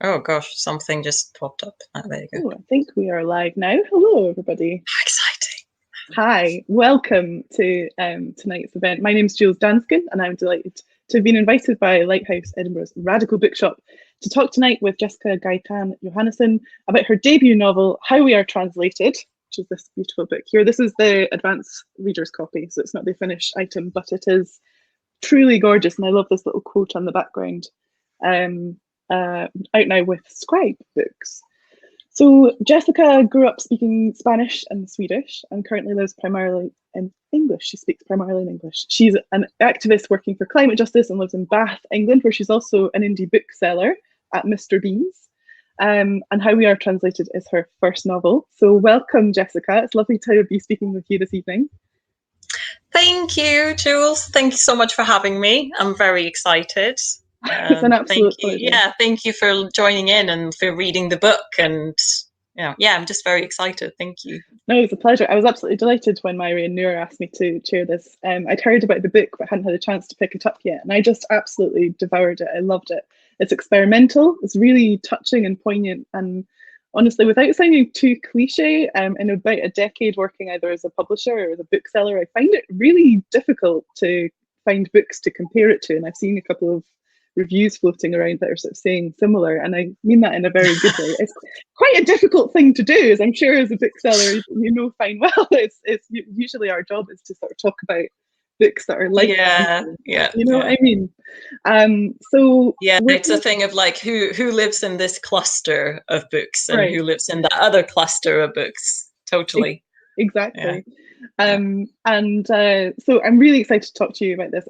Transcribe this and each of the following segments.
Oh gosh, something just popped up. There you go. Oh, I think we are live now. Hello, everybody. How exciting. Hi, welcome to tonight's event. My name is Jules Danskin, and I'm delighted to have been invited by Lighthouse, Edinburgh's Radical Bookshop, to talk tonight with Jessica Gaitán Johannesson about her debut novel, How We Are Translated, which is this beautiful book here. This is the advanced reader's copy, so it's not the finished item, but it is truly gorgeous, and I love this little quote on the background. Out now with Scribe Books. So Jessica grew up speaking Spanish and Swedish and currently lives primarily in English. She speaks primarily in English. She's an activist working for climate justice and lives in Bath, England, where she's also an indie bookseller at Mr. Bean's. And How We Are Translated is her first novel. So welcome, Jessica. It's lovely to be speaking with you this evening. Thank you, Jules. Thank you so much for having me. I'm very excited. It's an absolute pleasure. Yeah, thank you for joining in and for reading the book. And yeah, I'm just very excited. Thank you. No, it's a pleasure. I was absolutely delighted when Myri and Noor asked me to chair this. I'd heard about the book, but hadn't had a chance to pick it up yet. And I just absolutely devoured it. I loved it. It's experimental. It's really touching and poignant. And honestly, without sounding too cliche, in about a decade working either as a publisher or as a bookseller, I find it really difficult to find books to compare it to. And I've seen a couple of reviews floating around that are sort of saying similar, and I mean that in a very good way. It's quite a difficult thing to do, as I'm sure as a bookseller you know fine well. It's usually our job is to sort of talk about books that are like yeah you know what I mean. So yeah, it's a thing of like who lives in this cluster of books and right. who lives in the other cluster of books. Totally. Exactly. Yeah. So I'm really excited to talk to you about this.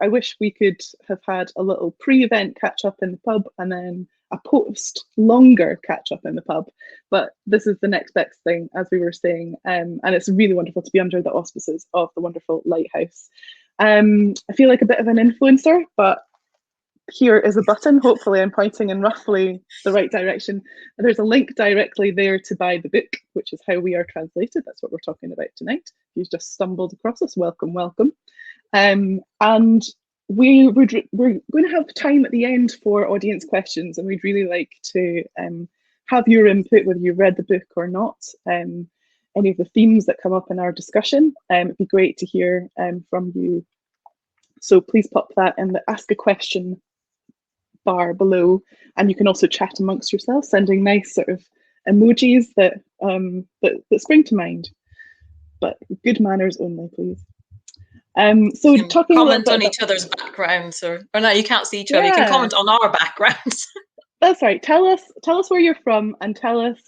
I wish we could have had a little pre-event catch up in the pub and then a post longer catch up in the pub, but this is the next best thing, as we were saying, and it's really wonderful to be under the auspices of the wonderful Lighthouse. I feel like a bit of an influencer, but here is a button. Hopefully I'm pointing in roughly the right direction. There's a link directly there to buy the book, which is How We Are Translated. That's what we're talking about tonight. If you've just stumbled across us, welcome. And we're going to have time at the end for audience questions, and we'd really like to have your input, whether you've read the book or not, any of the themes that come up in our discussion. It'd be great to hear from you. So please pop that in the Ask a Question bar below, and you can also chat amongst yourselves, sending nice sort of emojis that spring to mind, but good manners only, please. So talking comment on each other's backgrounds, or no, you can't see each other. You can comment on our backgrounds. That's right. Tell us where you're from, and tell us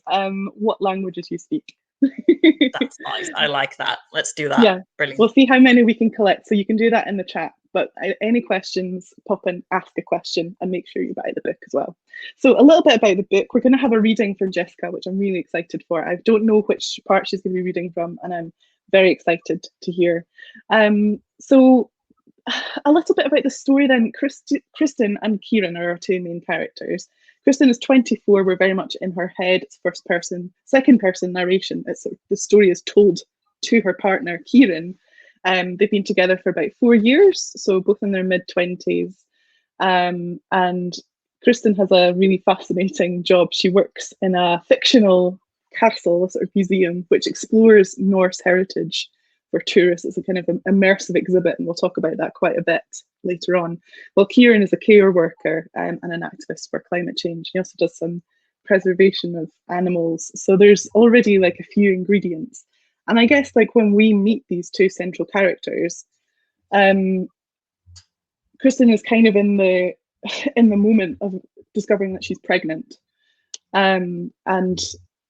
what languages you speak. That's nice. I like that. Let's do that. Yeah, brilliant. We'll see how many we can collect. So you can do that in the chat. But any questions, pop in, ask a question, and make sure you buy the book as well. So a little bit about the book. We're going to have a reading from Jessica, which I'm really excited for. I don't know which part she's going to be reading from, and I'm very excited to hear. So a little bit about the story then. Kristin and Ciaran are our two main characters. Kristin is 24. We're very much in her head. It's second person narration. The story is told to her partner, Ciaran. They've been together for about 4 years, so both in their mid-20s. And Kristin has a really fascinating job. She works in a fictional castle, a sort of museum, which explores Norse heritage for tourists. It's a kind of an immersive exhibit, and we'll talk about that quite a bit later on. Well, Ciaran is a care worker and an activist for climate change. He also does some preservation of animals. So there's already like a few ingredients. And I guess like when we meet these two central characters, Kristin is kind of in the moment of discovering that she's pregnant, and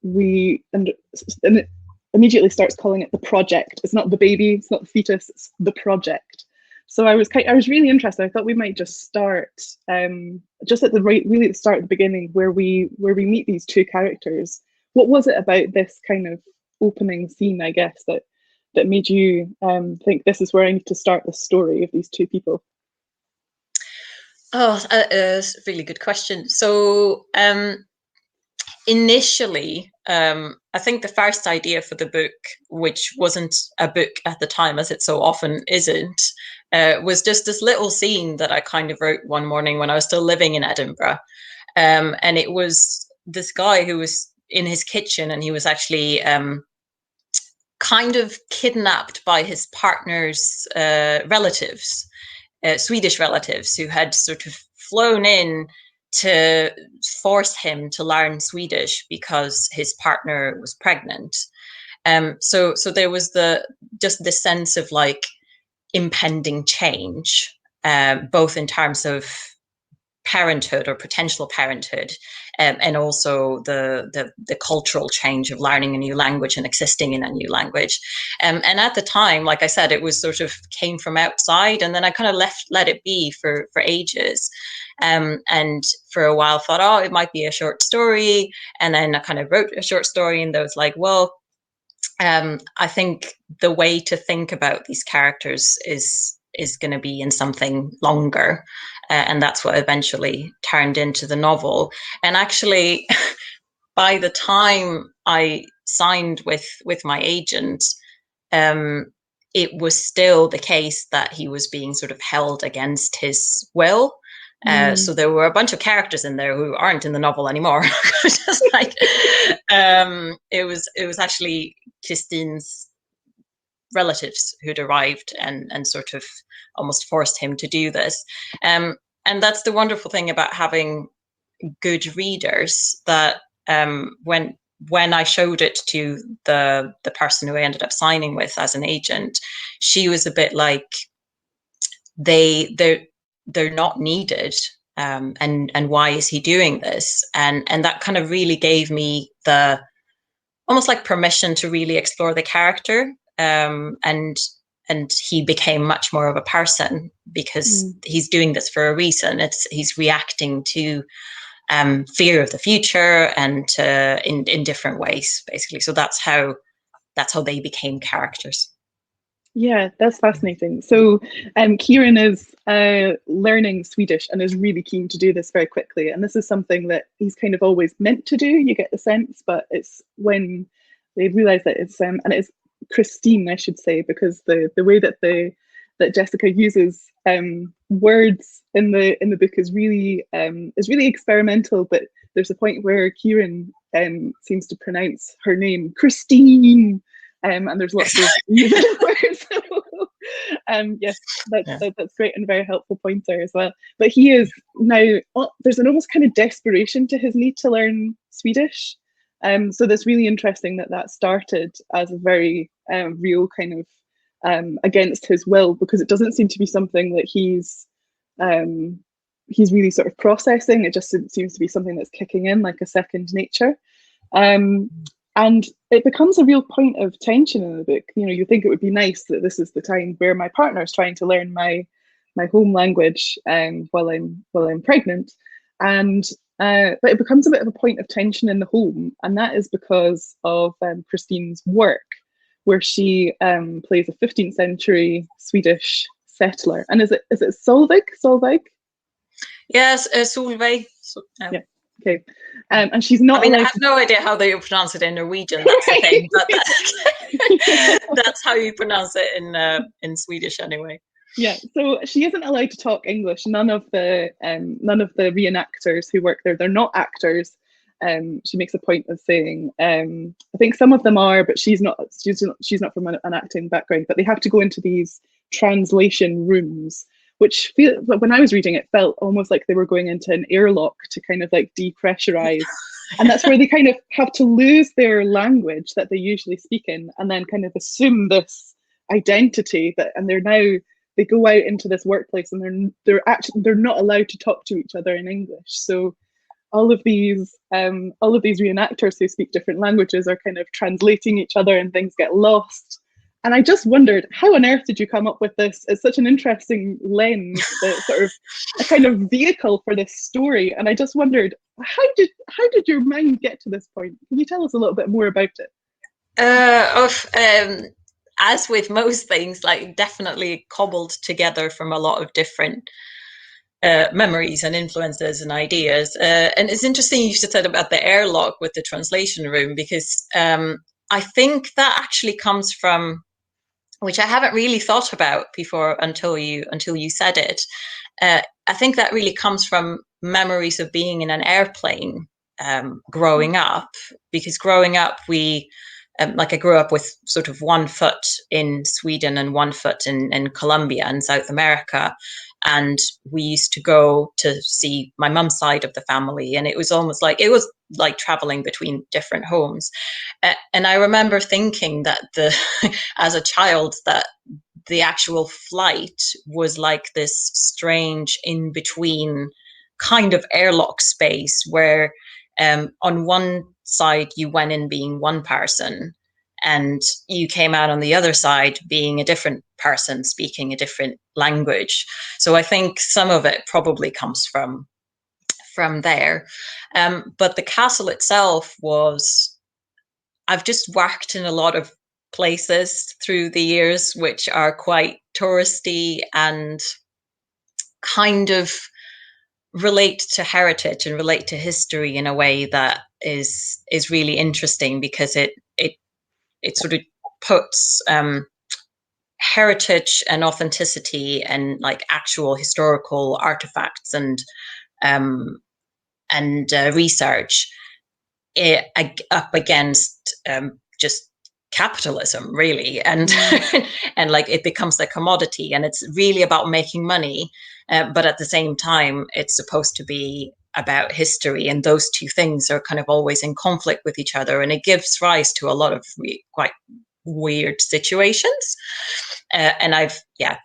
it immediately starts calling it the project. It's not the baby, it's not the fetus, it's the project. So I was really interested. I thought we might just start just at the start at the beginning, where we meet these two characters. What was it about this kind of opening scene, I guess, that made you think this is where I need to start the story of these two people? Oh, it's a really good question. So initially, I think the first idea for the book, which wasn't a book at the time, as it so often isn't, was just this little scene that I kind of wrote one morning when I was still living in Edinburgh. And it was this guy who was in his kitchen, and he was actually kind of kidnapped by his partner's relatives, Swedish relatives, who had sort of flown in to force him to learn Swedish because his partner was pregnant. So there was just the sense of like impending change, both in terms of parenthood or potential parenthood, and also the cultural change of learning a new language and existing in a new language. And at the time, like I said, it was sort of came from outside, and then I kind of let it be for ages. And for a while thought, oh, it might be a short story. And then I kind of wrote a short story, and I was like, well, I think the way to think about these characters is going to be in something longer. And that's what eventually turned into the novel. And actually, by the time I signed with my agent, it was still the case that he was being sort of held against his will. So there were a bunch of characters in there who aren't in the novel anymore. Just like it was actually Kristin's relatives who'd arrived and sort of almost forced him to do this. And that's the wonderful thing about having good readers, that when I showed it to the person who I ended up signing with as an agent, she was a bit like, they're not needed, and why is he doing this? And that kind of really gave me the almost like permission to really explore the character, and he became much more of a person because he's doing this for a reason. He's reacting to fear of the future and in different ways, basically. So that's how they became characters. Yeah, that's fascinating. So Ciaran is learning Swedish and is really keen to do this very quickly. And this is something that he's kind of always meant to do, you get the sense, but it's when they realise that it's, and it's Kristin, I should say, because the way that that Jessica uses words in the book is really experimental. But there's a point where Ciaran seems to pronounce her name Kristin. And there's lots of music words. Yes, that's great and a very helpful pointer as well. But he is now, there's an almost kind of desperation to his need to learn Swedish. So that's really interesting that started as a very real kind of against his will, because it doesn't seem to be something that he's really sort of processing. It just seems to be something that's kicking in like a second nature. And it becomes a real point of tension in the book. You know, you think it would be nice that this is the time where my partner is trying to learn my home language while I'm pregnant, and but it becomes a bit of a point of tension in the home, and that is because of Kristin's work, where she plays a 15th century Swedish settler. And is it Solveig? Yes, Solveig. Yeah. Okay. And she's not. I mean, I have no idea how they pronounce it in Norwegian. That's the thing. But that's how you pronounce it in Swedish, anyway. Yeah. So she isn't allowed to talk English. None of the reenactors who work there, they're not actors. She makes a point of saying, I think some of them are, but she's not from an acting background. But they have to go into these translation rooms, which when I was reading it felt almost like they were going into an airlock to kind of like depressurize. And that's where they kind of have to lose their language that they usually speak in, and then kind of assume this identity and they go out into this workplace, and they're not allowed to talk to each other in English. So all of these reenactors who speak different languages are kind of translating each other, and things get lost. And I just wondered, how on earth did you come up with this? It's such an interesting lens, sort of a kind of vehicle for this story. And I just wondered, how did your mind get to this point? Can you tell us a little bit more about it? As with most things, like definitely cobbled together from a lot of different memories and influences and ideas. And it's interesting you said about the airlock with the translation room, because I think that actually comes from, which I haven't really thought about before until you said it. I think that really comes from memories of being in an airplane growing up, because growing up like I grew up with sort of one foot in Sweden and one foot in Colombia and South America. And we used to go to see my mum's side of the family, and it was like traveling between different homes. And I remember thinking that as a child, that the actual flight was like this strange in between kind of airlock space where on one side you went in being one person and you came out on the other side being a different person speaking a different language. So I think some of it probably comes from there. But the castle itself I've just worked in a lot of places through the years which are quite touristy and kind of relate to heritage and relate to history in a way that is really interesting, because it sort of puts heritage and authenticity and like actual historical artifacts and research up against just capitalism, really, and and like it becomes a commodity, and it's really about making money, but at the same time it's supposed to be about history, and those two things are kind of always in conflict with each other, and it gives rise to a lot of quite weird situations. And I've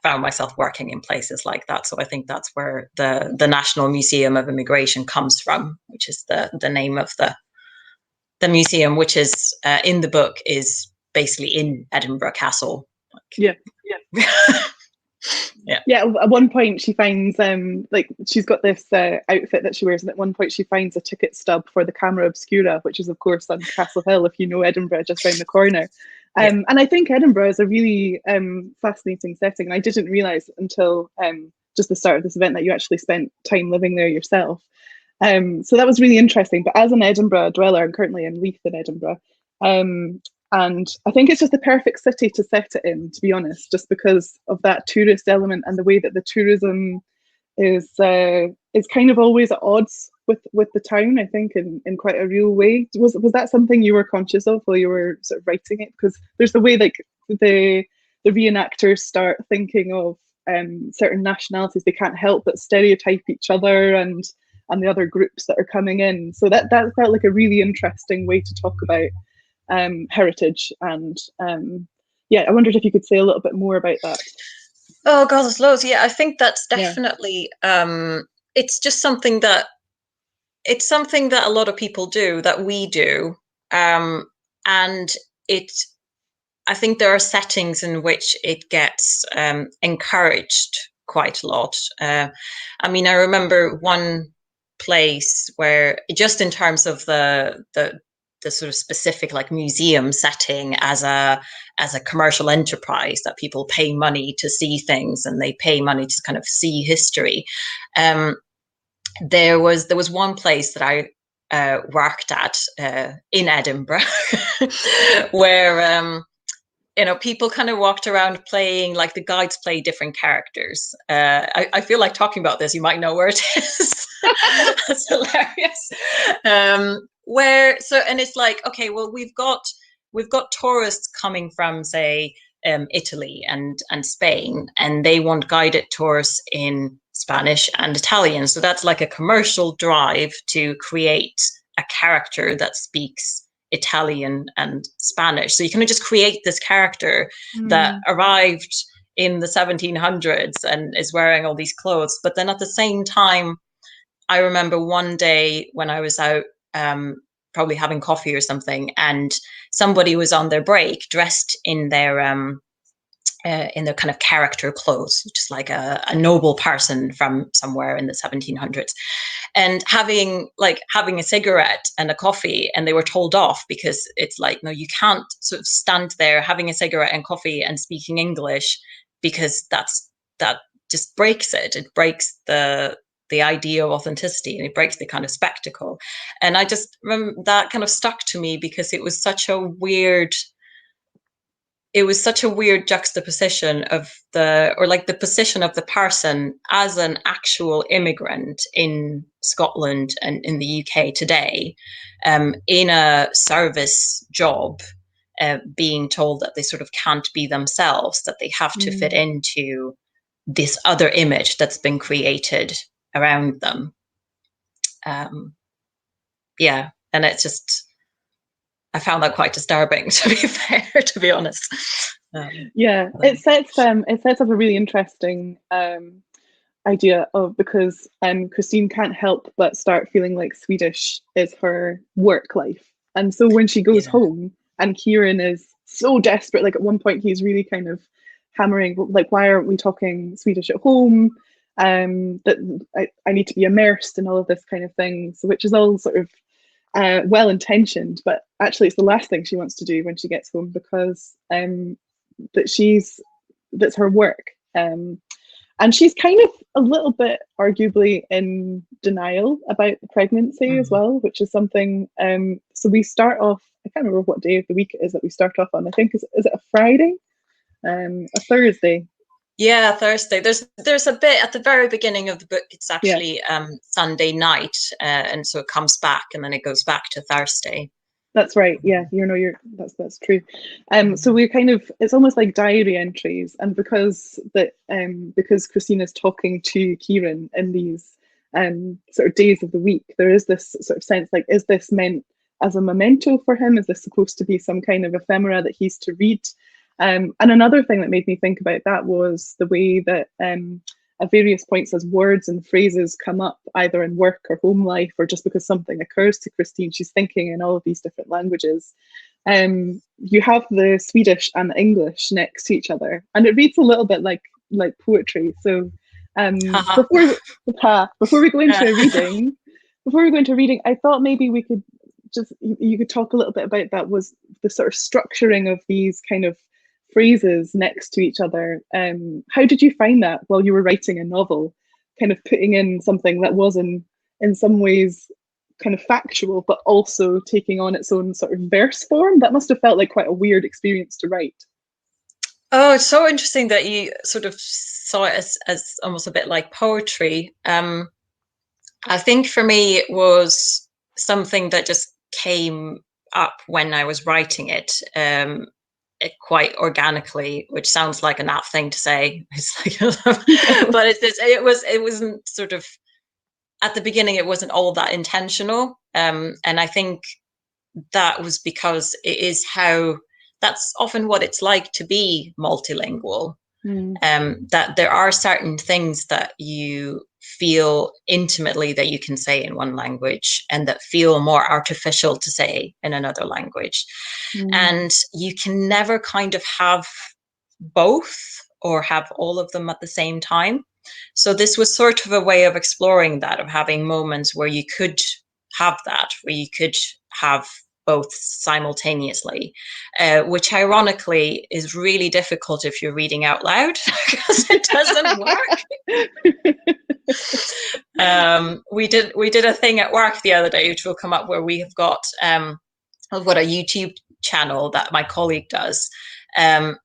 found myself working in places like that. So I think that's where the National Museum of Immigration comes from, which is the name of the museum, which is in the book is basically in Edinburgh Castle. Yeah. At one point she finds like she's got this outfit that she wears, and at one point she finds a ticket stub for the Camera Obscura, which is of course on Castle Hill, if you know Edinburgh, just round the corner. And I think Edinburgh is a really fascinating setting, and I didn't realise until just the start of this event that you actually spent time living there yourself. So that was really interesting. But as an Edinburgh dweller, I'm currently in Leith in Edinburgh, and I think it's just the perfect city to set it in, to be honest, just because of that tourist element and the way that the tourism is kind of always at odds with the town, I think, in quite a real way. Was that something you were conscious of while you were sort of writing it? Because there's the way like the reenactors start thinking of certain nationalities, they can't help but stereotype each other and the other groups that are coming in. So that felt like a really interesting way to talk about heritage. And I wondered if you could say a little bit more about that. Oh God, there's loads. Yeah, I think that's definitely it's just something that a lot of people do, that we do, and I think there are settings in which it gets encouraged quite a lot. I mean, I remember one place where, just in terms of the sort of specific like museum setting as a commercial enterprise, that people pay money to see things and they pay money to kind of see history. There was one place that I worked at in Edinburgh where people kind of walked around playing, like the guides play different characters. I feel like talking about this, you might know where it is. That's hilarious. And it's like, okay, well, we've got tourists coming from, say, Italy and Spain, and they want guided tours in Spanish and Italian. So that's like a commercial drive to create a character that speaks Italian and Spanish. So you kind of just create this character that arrived in the 1700s and is wearing all these clothes. But then at the same time, I remember one day when I was out probably having coffee or something, and somebody was on their break dressed in their kind of character clothes, just like a noble person from somewhere in the 1700s, and having a cigarette and a coffee, and they were told off because it's like, no, you can't sort of stand there having a cigarette and coffee and speaking English, because that just breaks it. It breaks the the idea of authenticity, and it breaks the kind of spectacle. And I just remember that kind of stuck to me because it was such a weird juxtaposition of the position of the person as an actual immigrant in Scotland and in the UK today, in a service job, being told that they sort of can't be themselves, that they have to fit into this other image that's been created around them. And it's just, I found that quite disturbing, to be fair, to be honest. It sets up a really interesting idea of, because Kristin can't help but start feeling like Swedish is her work life, and so when she goes home and Ciaran is so desperate, like at one point he's really kind of hammering, like, why aren't we talking Swedish at home? That I need to be immersed in all of this kind of thing, so, which is all sort of well intentioned, but actually it's the last thing she wants to do when she gets home, because that's her work, and she's kind of a little bit arguably in denial about the pregnancy as well, which is something. So we start off, I can't remember what day of the week it is that we start off on. I think is it a Friday, a Thursday? Yeah, Thursday. There's a bit at the very beginning of the book. It's actually Sunday night, and so it comes back, and then it goes back to Thursday. That's right. Yeah, that's true. So we're kind of, it's almost like diary entries, and because Kristin is talking to Ciaran in these sort of days of the week, there is this sort of sense like, is this meant as a memento for him? Is this supposed to be some kind of ephemera that he's to read? And another thing that made me think about that was the way that at various points as words and phrases come up either in work or home life, or just because something occurs to Kristin, she's thinking in all of these different languages. You have the Swedish and the English next to each other, and it reads a little bit like poetry. So before we go into a reading, I thought maybe we could you could talk a little bit about that, was the sort of structuring of these kind of phrases next to each other. How did you find that while you were writing a novel, kind of putting in something that was in some ways kind of factual, but also taking on its own sort of verse form? That must have felt like quite a weird experience to write. Oh, it's so interesting that you sort of saw it as almost a bit like poetry. I think for me it was something that just came up when I was writing it. Quite organically, which sounds like a naff thing to say. It's like, but it wasn't sort of, at the beginning it wasn't all that intentional, and I think that was because that's often what it's like to be multilingual. That there are certain things that you feel intimately that you can say in one language, and that feel more artificial to say in another language. And you can never kind of have both or have all of them at the same time. So this was sort of a way of exploring that, of having moments where you could have that, where you could have both simultaneously, which ironically is really difficult if you're reading out loud, because it doesn't work. We did a thing at work the other day, which will come up, where we have got a YouTube channel that my colleague does. And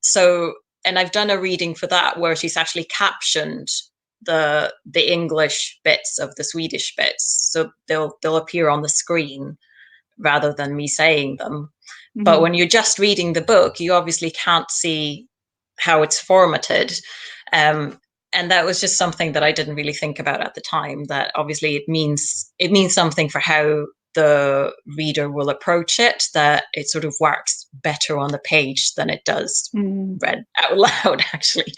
I've done a reading for that where she's actually captioned the English bits of the Swedish bits, so they'll appear on the screen rather than me saying them. But when you're just reading the book, you obviously can't see how it's formatted. And that was just something that I didn't really think about at the time, that obviously it means something for how the reader will approach it, that it sort of works better on the page than it does read out loud, actually.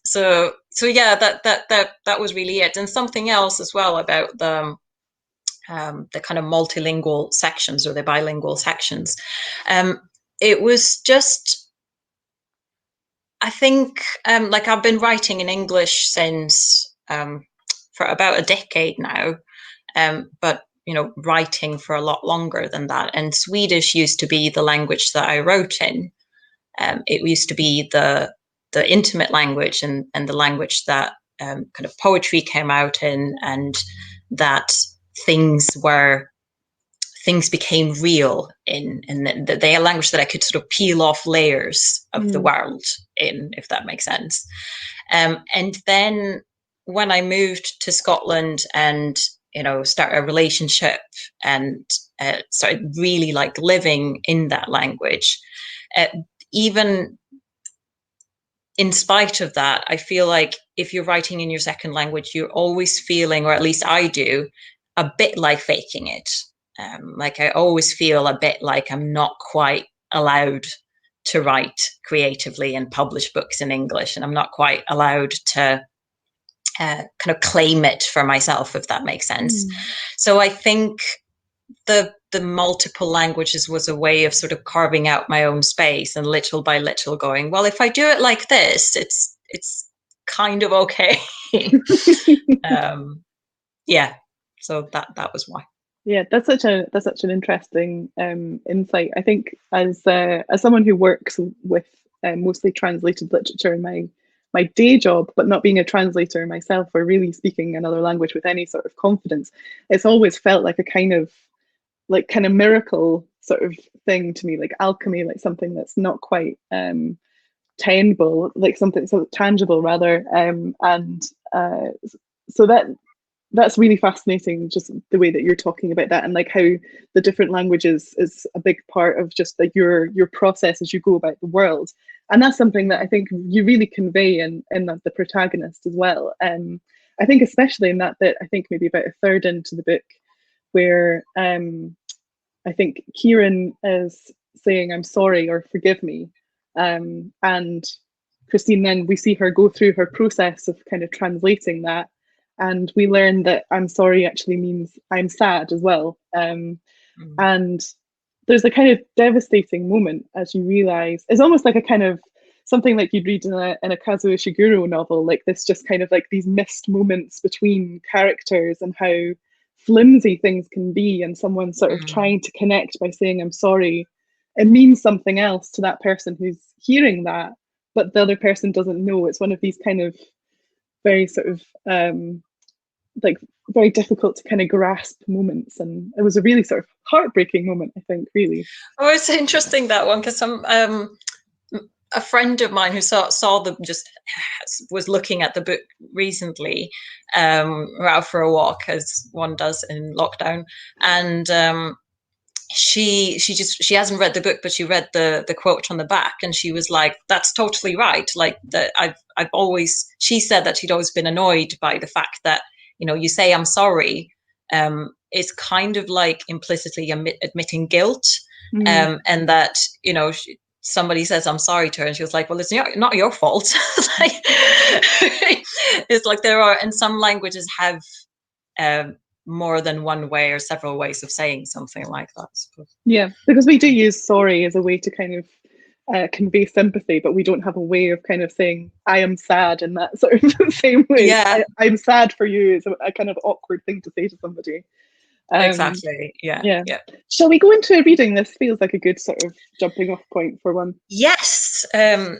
So yeah, that was really it. And something else as well about the kind of multilingual sections, or the bilingual sections. It was just, I think, like I've been writing in English since for about a decade now, but writing for a lot longer than that. And Swedish used to be the language that I wrote in. It used to be the intimate language and the language that kind of poetry came out in, and that things became real in the language that I could sort of peel off layers of the world in, if that makes sense. And then when I moved to Scotland and, started a relationship and started really like living in that language, even in spite of that, I feel like if you're writing in your second language, you're always feeling, or at least I do, a bit like faking it. Like I always feel a bit like I'm not quite allowed to write creatively and publish books in English, and I'm not quite allowed to kind of claim it for myself, if that makes sense. So I think the multiple languages was a way of sort of carving out my own space, and little by little going, well, if I do it like this, it's kind of okay. Yeah, so that was why. Yeah, that's such an interesting insight. I think as someone who works with mostly translated literature in my day job, but not being a translator myself or really speaking another language with any sort of confidence, it's always felt like a kind of miracle sort of thing to me, like alchemy, like something that's not quite tenable, like something so tangible rather, and so that's really fascinating, just the way that you're talking about that, and like how the different languages is a big part of just like your process as you go about the world. And that's something that I think you really convey in the protagonist as well. I think especially in that bit, I think maybe about a third into the book, where I think Ciaran is saying, "I'm sorry" or "forgive me," and Kristin, then we see her go through her process of kind of translating that. And we learn that "I'm sorry" actually means "I'm sad" as well. And there's a kind of devastating moment as you realize, it's almost like a kind of something like you'd read in a Kazuo Ishiguro novel, like this just kind of like these missed moments between characters and how flimsy things can be, and someone sort of trying to connect by saying "I'm sorry." It means something else to that person who's hearing that, but the other person doesn't know. It's one of these kind of very sort of like very difficult to kind of grasp moments, and it was a really sort of heartbreaking moment, I think, really. Oh, it's interesting, that one, because a friend of mine who was looking at the book recently, out for a walk, as one does in lockdown, and she hasn't read the book, but she read the quote on the back, and she was like, "That's totally right." Like that, she said that she'd always been annoyed by the fact that, you say "I'm sorry," it's kind of like implicitly admitting guilt, and that, somebody says "I'm sorry" to her, and she was like, "Well, it's not your fault." Like, it's like there are, and some languages have more than one way or several ways of saying something like that. Yeah, because we do use "sorry" as a way to kind of convey sympathy, but we don't have a way of kind of saying "I am sad" in that sort of same way. Yeah, I'm sad for you is a kind of awkward thing to say to somebody. Exactly. Yeah. Shall we go into a reading? This feels like a good sort of jumping off point for one. Yes,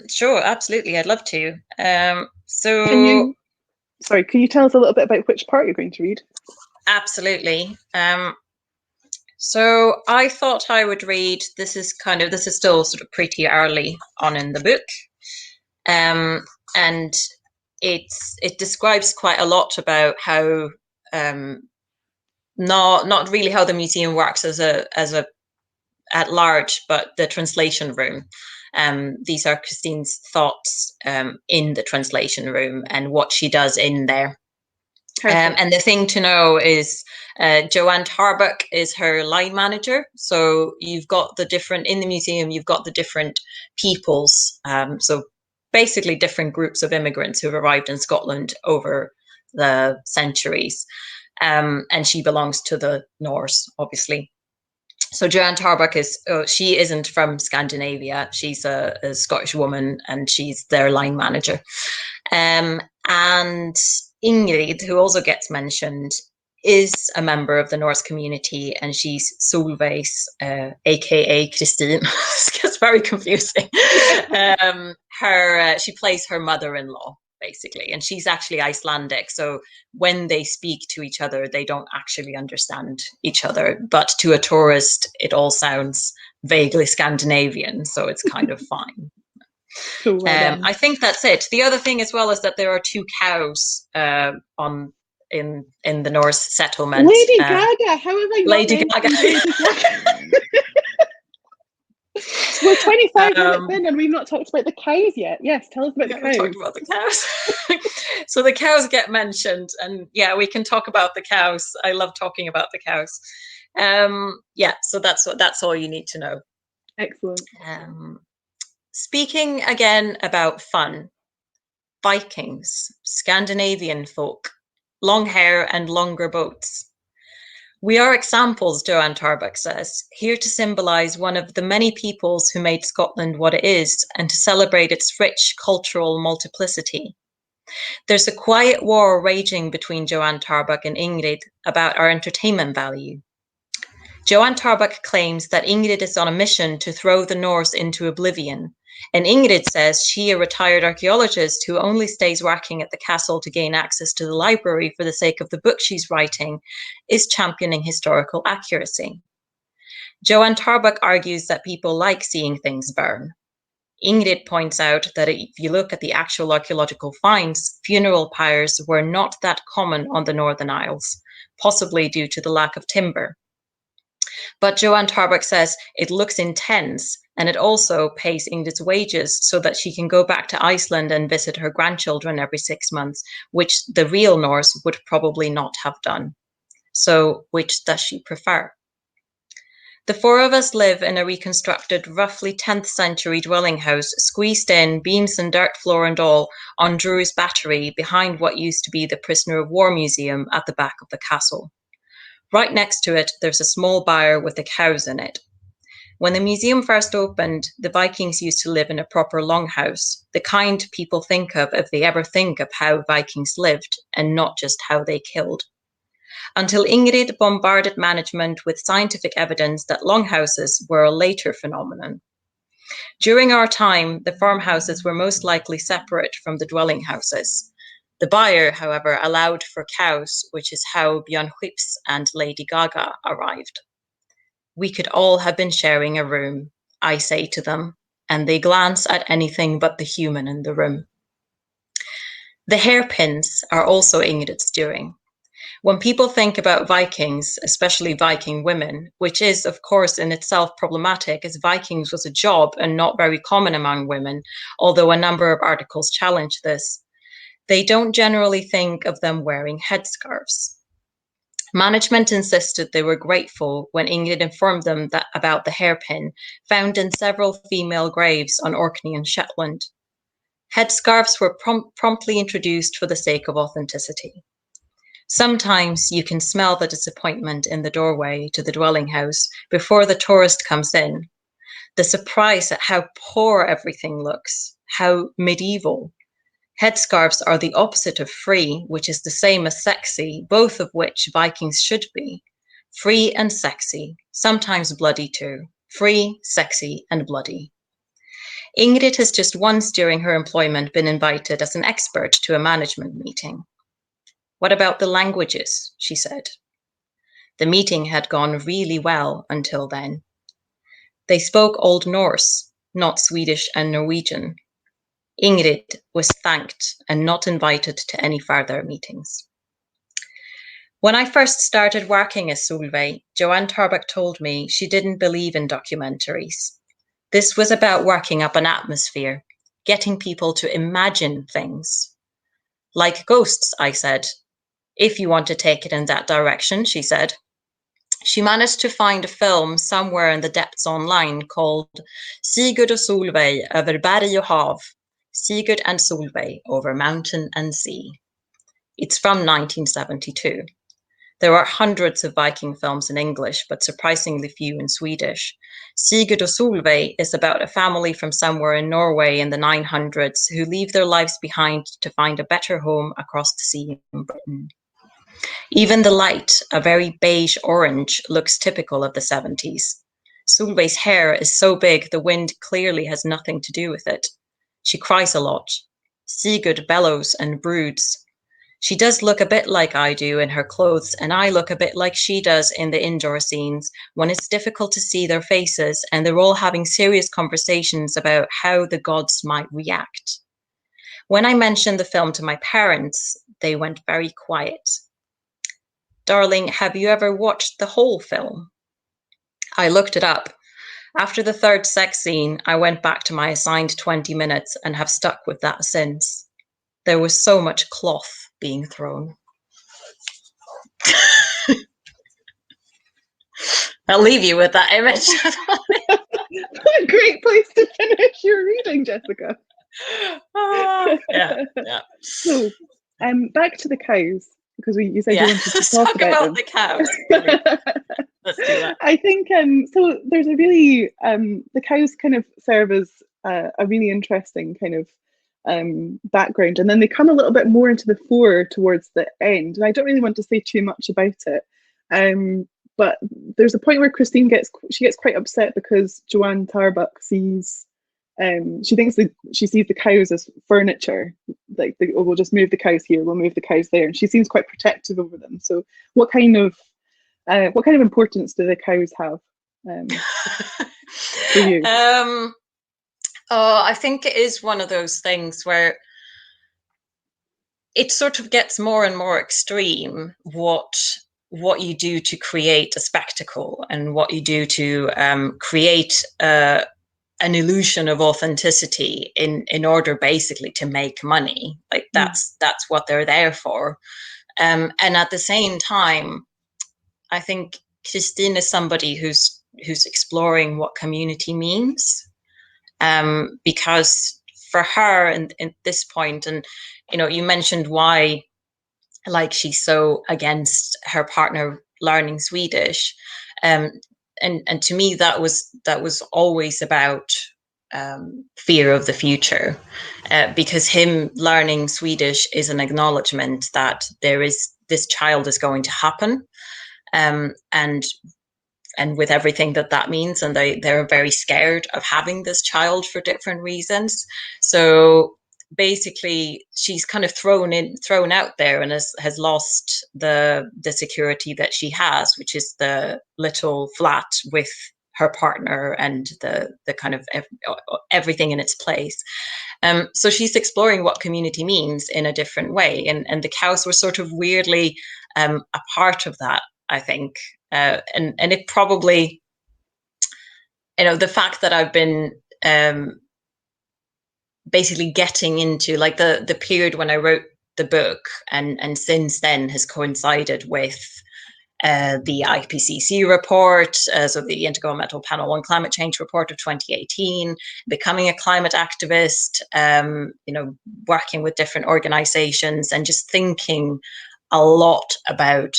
sure, absolutely. I'd love to. So can you tell us a little bit about which part you're going to read? Absolutely. So I thought I would read, this is still sort of pretty early on in the book. And it describes quite a lot about how, not really how the museum works as a at large, but the translation room. These are Kristin's thoughts in the translation room and what she does in there. And the thing to know is Joanne Tarbuck is her line manager. So you've got in the museum, you've got the different peoples. So basically different groups of immigrants who've arrived in Scotland over the centuries. And she belongs to the Norse, obviously. So Joanne Tarbuck she isn't from Scandinavia. She's a Scottish woman, and she's their line manager. And Ingrid, who also gets mentioned, is a member of the Norse community, and she's Solveig's, aka Kristin. It gets very confusing. She plays her mother-in-law, basically. And she's actually Icelandic. So when they speak to each other, they don't actually understand each other. But to a tourist, it all sounds vaguely Scandinavian. So it's kind of fine. So well done. I think that's it. The other thing as well is that there are 2 cows in the Norse settlement. Lady Gaga, how have I not Lady mentioned Gaga. Lady Gaga? We're 25 minutes in and we've not talked about the cows yet. Yes, tell us about the cows. Talk about the cows. So the cows get mentioned, and yeah, we can talk about the cows. I love talking about the cows. Yeah, so that's all you need to know. Excellent. Speaking again about fun, Vikings, Scandinavian folk, long hair and longer boats. We are examples, Joanne Tarbuck says, here to symbolise one of the many peoples who made Scotland what it is and to celebrate its rich cultural multiplicity. There's a quiet war raging between Joanne Tarbuck and Ingrid about our entertainment value. Joanne Tarbuck claims that Ingrid is on a mission to throw the Norse into oblivion, and Ingrid says she, a retired archaeologist who only stays working at the castle to gain access to the library for the sake of the book she's writing, is championing historical accuracy. Joanne Tarbuck argues that people like seeing things burn. Ingrid points out that if you look at the actual archaeological finds, funeral pyres were not that common on the Northern Isles, possibly due to the lack of timber. But Joanne Tarbuck says it looks intense, and it also pays Ingrid's wages so that she can go back to Iceland and visit her grandchildren every 6 months, which the real Norse would probably not have done. So which does she prefer? The 4 of us live in a reconstructed, roughly 10th century dwelling house, squeezed in, beams and dirt floor and all, on Drury's Battery, behind what used to be the Prisoner of War Museum at the back of the castle. Right next to it, there's a small byre with the cows in it. When the museum first opened, the Vikings used to live in a proper longhouse, the kind people think of if they ever think of how Vikings lived, and not just how they killed. Until Ingrid bombarded management with scientific evidence that longhouses were a later phenomenon. During our time, the farmhouses were most likely separate from the dwelling houses. The buyer, however, allowed for cows, which is how Björn Skifs and Lady Gaga arrived. We could all have been sharing a room, I say to them, and they glance at anything but the human in the room. The hairpins are also Ingrid's doing. When people think about Vikings, especially Viking women, which is, of course, in itself problematic, as Vikings was a job and not very common among women, although a number of articles challenge this, they don't generally think of them wearing headscarves. Management insisted they were grateful when Ingrid informed them about the hairpin, found in several female graves on Orkney and Shetland. Headscarves were promptly introduced for the sake of authenticity. Sometimes you can smell the disappointment in the doorway to the dwelling house before the tourist comes in. The surprise at how poor everything looks, how medieval. Headscarves are the opposite of free, which is the same as sexy, both of which Vikings should be. Free and sexy, sometimes bloody too. Free, sexy, and bloody. Ingrid has just once during her employment been invited as an expert to a management meeting. What about the languages? She said. The meeting had gone really well until then. They spoke Old Norse, not Swedish and Norwegian. Ingrid was thanked and not invited to any further meetings. When I first started working as Solveig, Joanne Tarbuck told me she didn't believe in documentaries. This was about working up an atmosphere, getting people to imagine things. Like ghosts, I said. If you want to take it in that direction, she said. She managed to find a film somewhere in the depths online called Sigurd och Solveig över berg och hav, Sigurd and Solveig over mountain and sea. It's from 1972. There are hundreds of Viking films in English, but surprisingly few in Swedish. Sigurd och Solveig is about a family from somewhere in Norway in the 900s who leave their lives behind to find a better home across the sea in Britain. Even the light, a very beige orange, looks typical of the 70s. Solveig's hair is so big the wind clearly has nothing to do with it. She cries a lot. Sigurd bellows and broods. She does look a bit like I do in her clothes, and I look a bit like she does in the indoor scenes, when it's difficult to see their faces and they're all having serious conversations about how the gods might react. When I mentioned the film to my parents, they went very quiet. Darling, have you ever watched the whole film? I looked it up. After the third sex scene, I went back to my assigned 20 minutes and have stuck with that since. There was so much cloth being thrown. I'll leave you with that image. What a great place to finish your reading, Jessica. Yeah. So, back to the cows, because you said you wanted to Let's talk about them. the cows. Let's do that. I think so. There's a really the cows kind of serve as a really interesting kind of background, and then they come a little bit more into the fore towards the end. And I don't really want to say too much about it, but there's a point where Kristin gets quite upset because Joanne Tarbuck sees. She thinks that she sees the cows as furniture, like we'll just move the cows here, we'll move the cows there, and she seems quite protective over them. So, what kind of importance do the cows have for you? I think it is one of those things where it sort of gets more and more extreme. What you do to create a spectacle and what you do to create an illusion of authenticity in order basically to make money. Like that's what they're there for. And at the same time, I think Kristin is somebody who's exploring what community means. Because for her in this point, and you mentioned why like she's so against her partner learning Swedish. And to me, that was always about fear of the future, because him learning Swedish is an acknowledgement that this child is going to happen, and with everything that means, and they're very scared of having this child for different reasons. So basically, she's kind of thrown out there and has lost the security that she has, which is the little flat with her partner and the kind of everything in its place. So she's exploring what community means in a different way, and the cows were sort of weirdly a part of that, I think. And it probably, the fact that I've been basically getting into like the period when I wrote the book, and since then has coincided with the IPCC report, so the Intergovernmental Panel on Climate Change report of 2018, becoming a climate activist, working with different organizations, and just thinking a lot about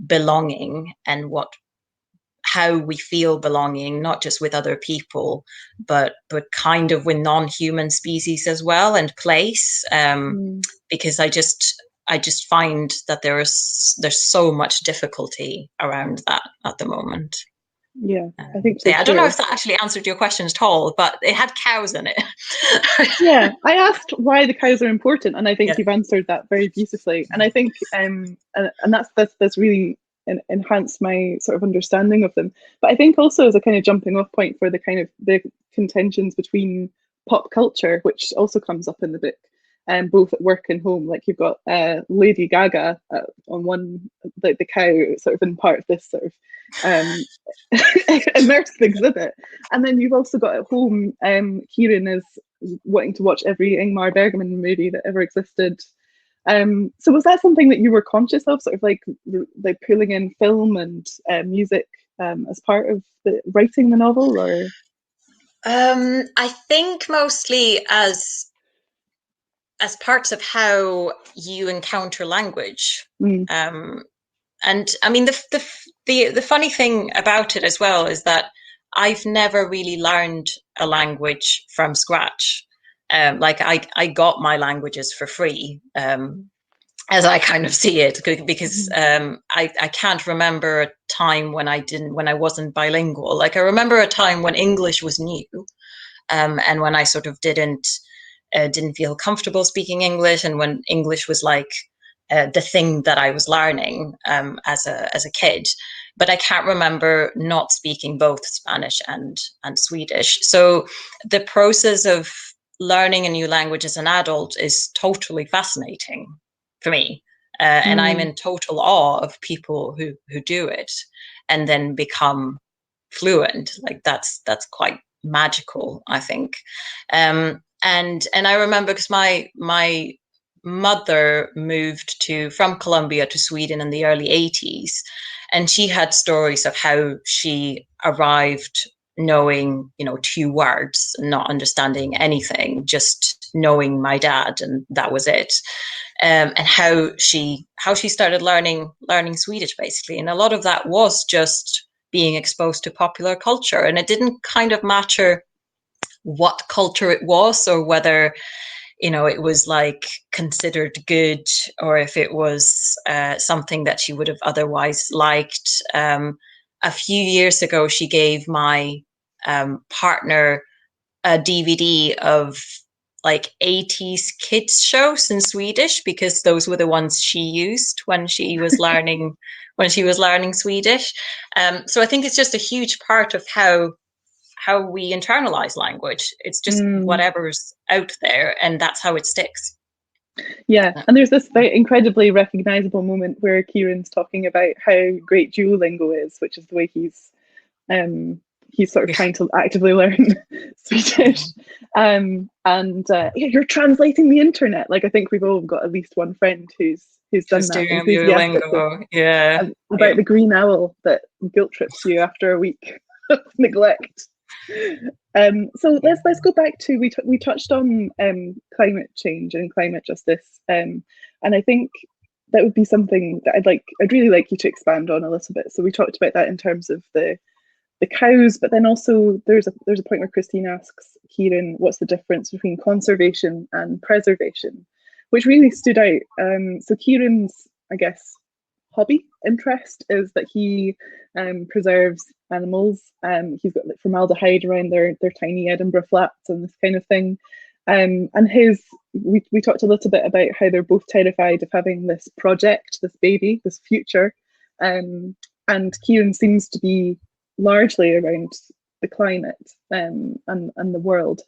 belonging and how we feel belonging, not just with other people, but kind of with non-human species as well, and place. Because I just find that there's so much difficulty around that at the moment. Yeah, I think so. I don't know if that actually answered your question at all, but it had cows in it. Yeah, I asked why the cows are important, and I think you've answered that very beautifully. And I think, and that's really enhanced my sort of understanding of them. But I think also as a kind of jumping off point for the kind of the contentions between pop culture, which also comes up in the book, both at work and home. Like you've got Lady Gaga on one, like the cow sort of in part of this sort of immersive exhibit, and then you've also got at home Ciaran is wanting to watch every Ingmar Bergman movie that ever existed. So was that something that you were conscious of, sort of like pulling in film and music as part of writing the novel, or? I think mostly as parts of how you encounter language. And I mean, the funny thing about it as well is that I've never really learned a language from scratch. Like I got my languages for free, as I kind of see it, because I can't remember a time when I wasn't bilingual. Like I remember a time when English was new, and when I sort of didn't didn't feel comfortable speaking English, and when English was like the thing that I was learning as a kid. But I can't remember not speaking both Spanish and Swedish. So the process of learning a new language as an adult is totally fascinating for me. And I'm in total awe of people who do it and then become fluent. Like that's quite magical, I think. And I remember because my mother moved from Colombia to Sweden in the early 80s, and she had stories of how she arrived knowing, 2 words, not understanding anything, just knowing my dad, and that was it. And how she started learning Swedish, basically. And a lot of that was just being exposed to popular culture, and it didn't kind of matter what culture it was, or whether it was like considered good, or if it was something that she would have otherwise liked. A few years ago, she gave my partner a DVD of like 80s kids shows in Swedish, because those were the ones she used when she was learning Swedish. So I think it's just a huge part of how we internalize language. It's just whatever's out there, and that's how it sticks. Yeah, and there's this very incredibly recognizable moment where Ciaran's talking about how great Duolingo is, which is the way he's sort of trying to actively learn Swedish. Yeah, you're translating the internet. Like, I think we've all got at least one friend who's done that Duolingo. Yeah, about the green owl that guilt trips you after a week of neglect. So let's go back to we touched on climate change and climate justice, and I think that would be something that I'd really like you to expand on a little bit. So we talked about that in terms of the cows, but then also there's a point where Kristin asks Ciaran what's the difference between conservation and preservation, which really stood out. So Ciaran's, I guess, hobby interest is that he preserves animals. He's got like formaldehyde around their tiny Edinburgh flats and this kind of thing. And we talked a little bit about how they're both terrified of having this project, this baby, this future. And Ciaran seems to be largely around the climate and the world.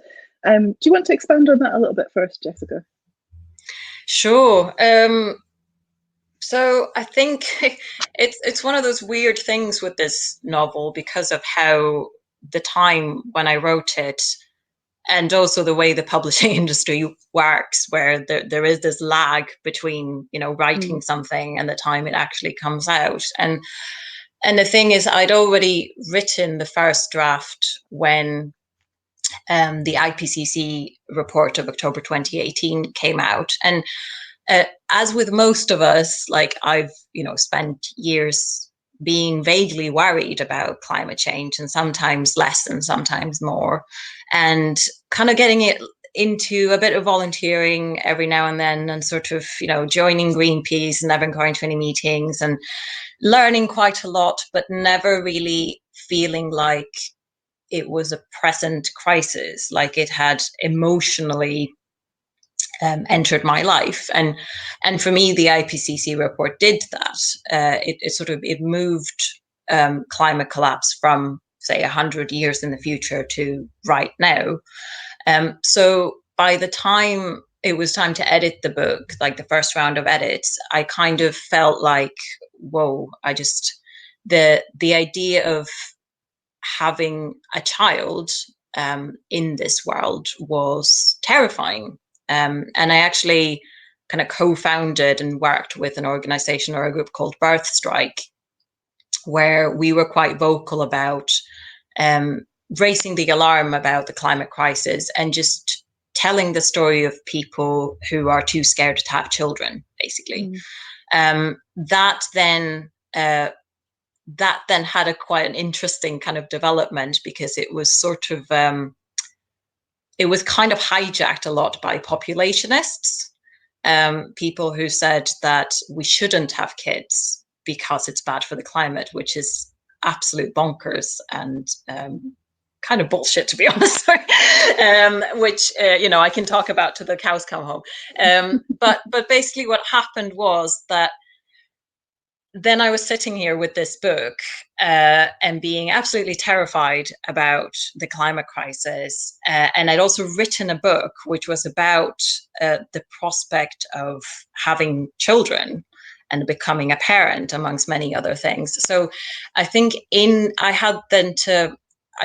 Do you want to expand on that a little bit first, Jessica? Sure. So I think it's one of those weird things with this novel, because of how the time when I wrote it, and also the way the publishing industry works, where there is this lag between writing something and the time it actually comes out. And the thing is, I'd already written the first draft when the IPCC report of October 2018 came out. And as with most of us, like I've spent years being vaguely worried about climate change, and sometimes less and sometimes more, and kind of getting it into a bit of volunteering every now and then, and sort of joining Greenpeace and never going to any meetings, and learning quite a lot, but never really feeling like it was a present crisis, like it had emotionally entered my life. And for me, the IPCC report did that. It moved climate collapse from, say, 100 years in the future to right now. So by the time it was time to edit the book, like the first round of edits, I kind of felt like, whoa, the idea of having a child in this world was terrifying. And I actually kind of co-founded and worked with an organization or a group called Birth Strike, where we were quite vocal about raising the alarm about the climate crisis and just telling the story of people who are too scared to have children, basically. That then had quite an interesting kind of development, because it was sort of it was kind of hijacked a lot by populationists, people who said that we shouldn't have kids because it's bad for the climate, which is absolute bonkers and kind of bullshit, to be honest, which, I can talk about till the cows come home. But basically what happened was that then I was sitting here with this book and being absolutely terrified about the climate crisis. And I'd also written a book which was about the prospect of having children and becoming a parent, amongst many other things. So I think I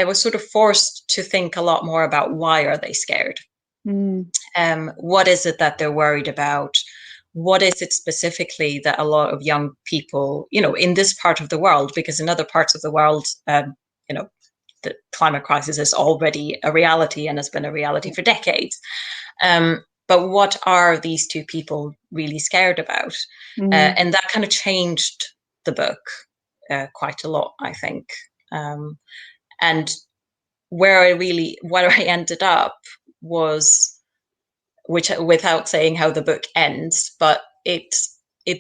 was sort of forced to think a lot more about, why are they scared? What is it that they're worried about? What is it specifically that a lot of young people, in this part of the world, because in other parts of the world, the climate crisis is already a reality and has been a reality for decades. But what are these two people really scared about? And that kind of changed the book quite a lot, I think. And what I ended up was, which, without saying how the book ends, but it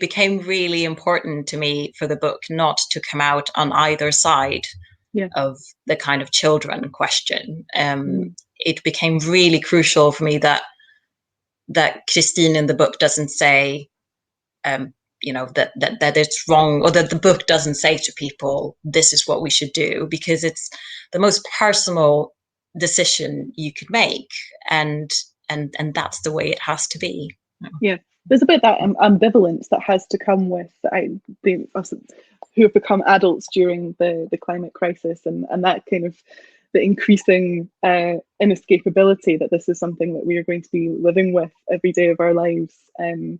became really important to me for the book not to come out on either side of the kind of children question. It became really crucial for me that Kristin in the book doesn't say, that it's wrong, or that the book doesn't say to people, this is what we should do, because it's the most personal decision you could make. And that's the way it has to be. Yeah, there's a bit that ambivalence that has to come with us who have become adults during the climate crisis, and that kind of the increasing inescapability that this is something that we are going to be living with every day of our lives, and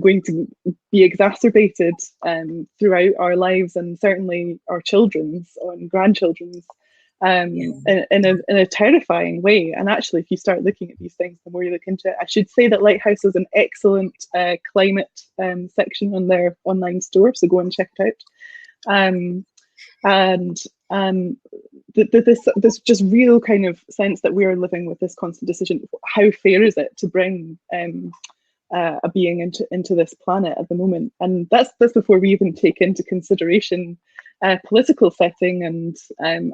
going to be exacerbated throughout our lives, and certainly our children's and grandchildren's. In a terrifying way. And actually, if you start looking at these things, the more you look into it, I should say that Lighthouse has an excellent climate section on their online store, so go and check it out. This just real kind of sense that we are living with this constant decision. How fair is it to bring a being into this planet at the moment? And that's before we even take into consideration political setting and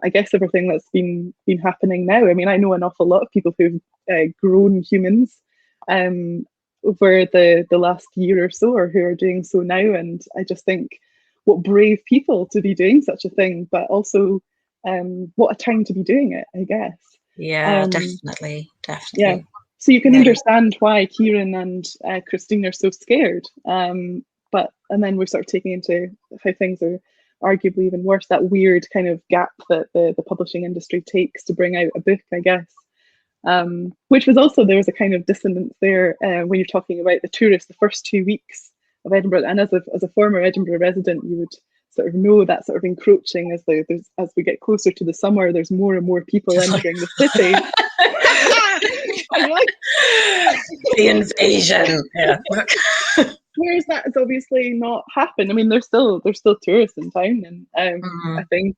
I guess everything that's been happening now. I mean, I know an awful lot of people who've grown humans over the last year or so, or who are doing so now, and I just think, what brave people to be doing such a thing, but also what a time to be doing it, I guess. Definitely. Yeah, so you can understand why Ciaran and Kristin are so scared, and then we're sort of taking into how things are arguably even worse, that weird kind of gap that the publishing industry takes to bring out a book, I guess, which was also, there was a kind of dissonance there when you're talking about the tourists, the first 2 weeks of Edinburgh, and as a former Edinburgh resident, you would sort of know that sort of encroaching as we get closer to the summer, there's more and more people entering the city. The invasion. Whereas that has obviously not happened. I mean, there's still tourists in town, and I think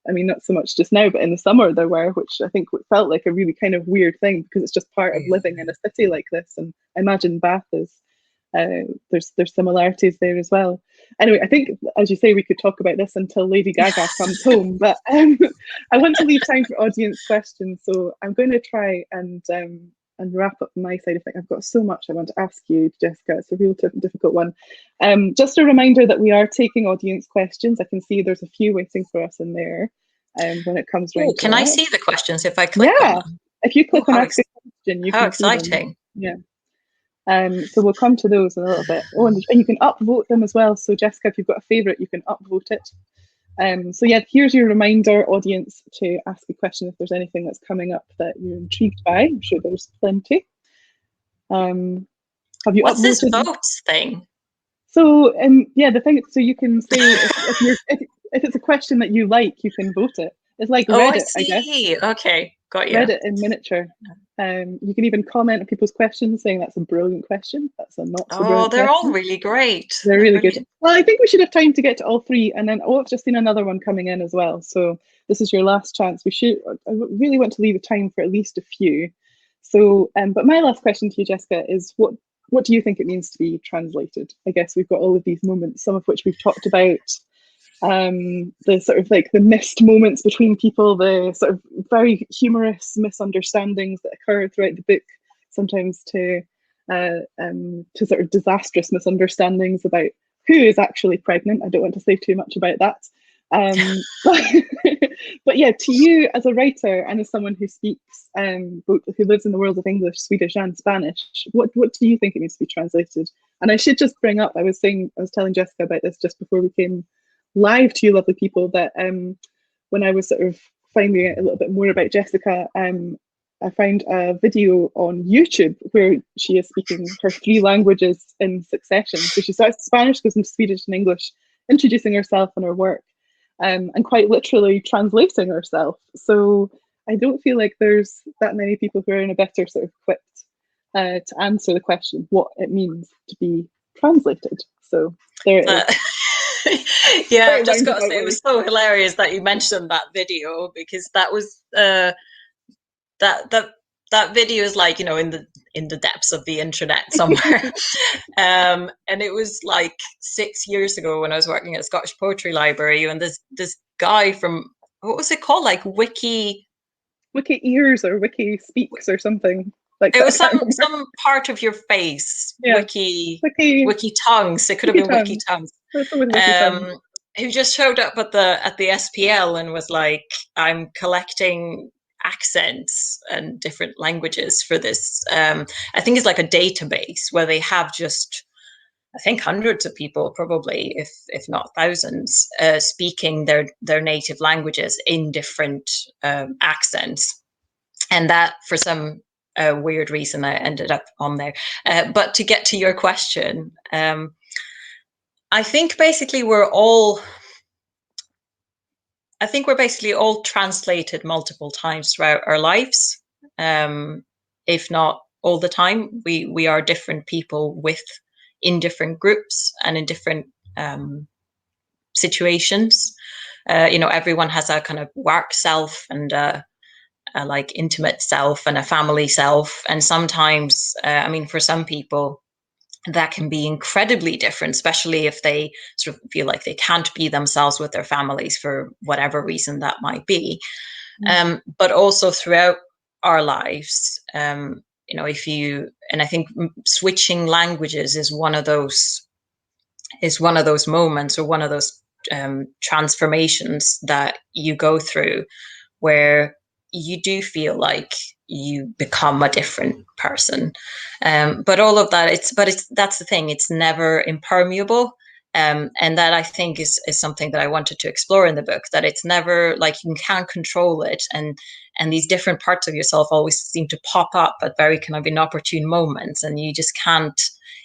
not so much just now, but in the summer there were, which I think felt like a really kind of weird thing, because it's just part of living in a city like this. And I imagine Bath is there's similarities there as well. Anyway, I think, as you say, we could talk about this until Lady Gaga comes home, but I want to leave time for audience questions, so I'm going to try and wrap up my side of things. I've got so much I want to ask you, Jessica. It's a real difficult one. Just a reminder that we are taking audience questions. I can see there's a few waiting for us in there when it comes round to can I see the questions if I click on them? If you click on ask a question, you can exciting. See them. Yeah. So we'll come to those in a little bit. Oh, and you can upvote them as well. So Jessica, if you've got a favourite, you can upvote it. So yeah, here's your reminder, audience, to ask a question if there's anything that's coming up that you're intrigued by. I'm sure there's plenty. Have you What's upvoted this votes thing? So the thing. So you can say if it's a question that you like, you can vote it. It's like Reddit, I guess. Okay, got you. Reddit in miniature. You can even comment on people's questions, saying that's a brilliant question. That's a not so brilliant they're question. all really great. They're really good. Well, I think we should have time to get to all three, and then I've just seen another one coming in as well. So this is your last chance. I really want to leave time for at least a few. So, but my last question to you, Jessica, is what do you think it means to be translated? I guess we've got all of these moments, some of which we've talked about. The sort of like the missed moments between people, the sort of very humorous misunderstandings that occur throughout the book, sometimes to sort of disastrous misunderstandings about who is actually pregnant. I don't want to say too much about that. But, but yeah, to you as a writer and as someone who speaks, who lives in the world of English, Swedish and Spanish, what do you think it needs to be translated? And I should just bring up, I was telling Jessica about this just before we came live to you lovely people, that when I was sort of finding out a little bit more about Jessica, I found a video on YouTube where she is speaking her 3 languages in succession. So she starts Spanish, goes into Swedish and English, introducing herself and her work, and quite literally translating herself. So I don't feel like there's that many people who are in a better sort of equipped to answer the question what it means to be translated. So there it is. Yeah, I've just got to say, it was so hilarious that you mentioned that video, because that was that video is like, you know, in the depths of the internet somewhere. And it was like 6 years ago when I was working at a Scottish Poetry Library, and this guy from, what was it called, like Wiki Ears or Wiki Speaks or something. Like it was some part of your face. Yeah. Wiki Tongues. It could have been Wiki Tongues. Who just showed up at the SPL and was like, I'm collecting accents and different languages for this. I think it's like a database where they have just, I think, hundreds of people, probably, if not thousands, speaking their native languages in different accents. And that, for some weird reason, I ended up on there. But to get to your question, I think basically we're basically all translated multiple times throughout our lives, if not all the time. We are different people in different groups and in different situations. You know, everyone has a kind of work self and a like intimate self and a family self. And sometimes, I mean, for some people, that can be incredibly different, especially if they sort of feel like they can't be themselves with their families for whatever reason that might be. But also throughout our lives, you know, and I think switching languages is one of those moments, or one of those transformations that you go through, where you do feel like you become a different person. But all of that, that's the thing, it's never impermeable. And that, I think, is something that I wanted to explore in the book, that it's never like you can't control it. And these different parts of yourself always seem to pop up at very kind of inopportune moments. And you just can't,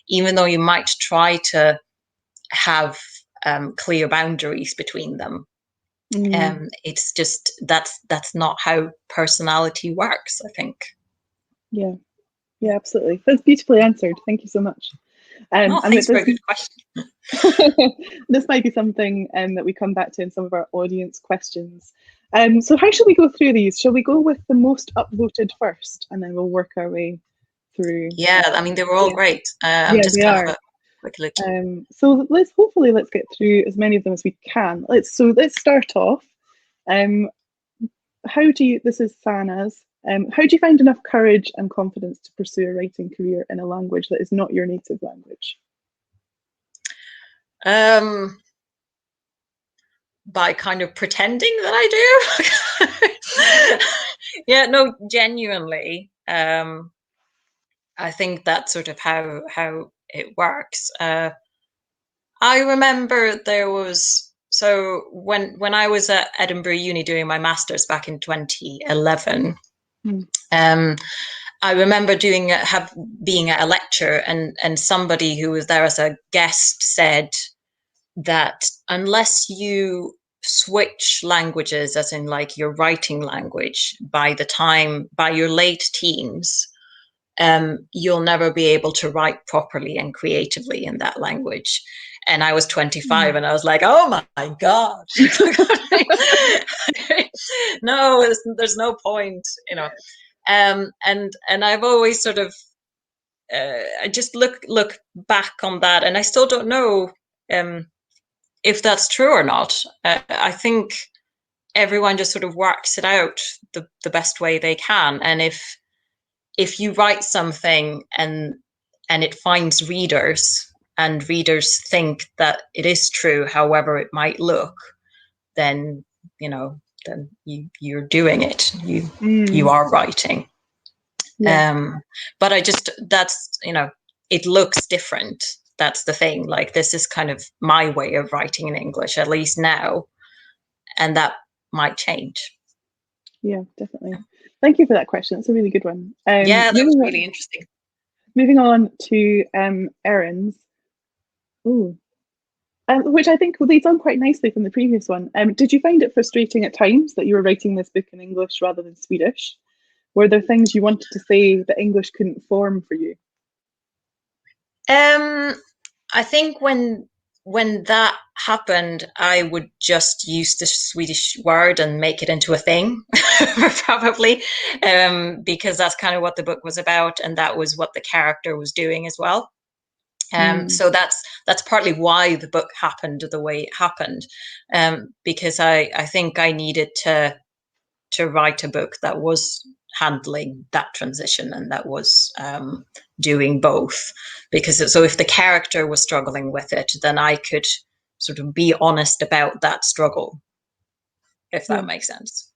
even though you might try to have clear boundaries between them, it's just that's not how personality works, I think. Yeah, absolutely. That's beautifully answered. Thank you so much. Thanks for a good question. This might be something that we come back to in some of our audience questions. So how should we go through these? Shall we go with the most upvoted first, and then we'll work our way through? Yeah, I mean, they were all great. I'm just kind of a quick look. So let's get through as many of them as we can. Let's start off. This is Sana's. How do you find enough courage and confidence to pursue a writing career in a language that is not your native language? By kind of pretending that I do. Yeah, no, genuinely. I think that's sort of how it works. I remember when I was at Edinburgh Uni doing my master's back in 2011, I remember being at a lecture, and somebody who was there as a guest said that unless you switch languages, as in like your writing language, by your late teens, you'll never be able to write properly and creatively in that language. And I was 25 and I was like, oh my God. No, there's no point, you know. And I've always sort of, I just look back on that, and I still don't know if that's true or not. I think everyone just sort of works it out the best way they can. And if you write something and it finds readers, and readers think that it is true, however it might look, then then you're doing it. You are writing. Yeah. But that's it looks different. That's the thing. Like, this is kind of my way of writing in English, at least now, and that might change. Yeah, definitely. Thank you for that question. It's a really good one. Yeah, that was really interesting. Moving on to Erin's. Ooh. Which I think leads on quite nicely from the previous one. Did you find it frustrating at times that you were writing this book in English rather than Swedish? Were there things you wanted to say that English couldn't form for you? I think when that happened, I would just use the Swedish word and make it into a thing, probably, because that's kind of what the book was about, and that was what the character was doing as well. So that's partly why the book happened the way it happened, because I think I needed to write a book that was handling that transition and that was doing both. Because so if the character was struggling with it, then I could sort of be honest about that struggle, if that makes sense.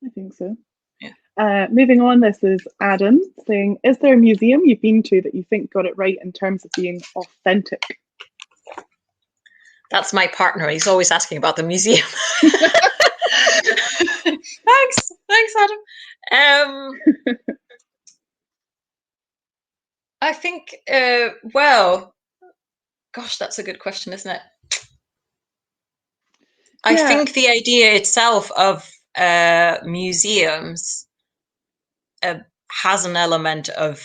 I think so. Yeah. Moving on, this is Adam saying, is there a museum you've been to that you think got it right in terms of being authentic? That's my partner. He's always asking about the museum. Thanks, Adam. I think, well, gosh, that's a good question, isn't it? I think the idea itself of museums has an element of,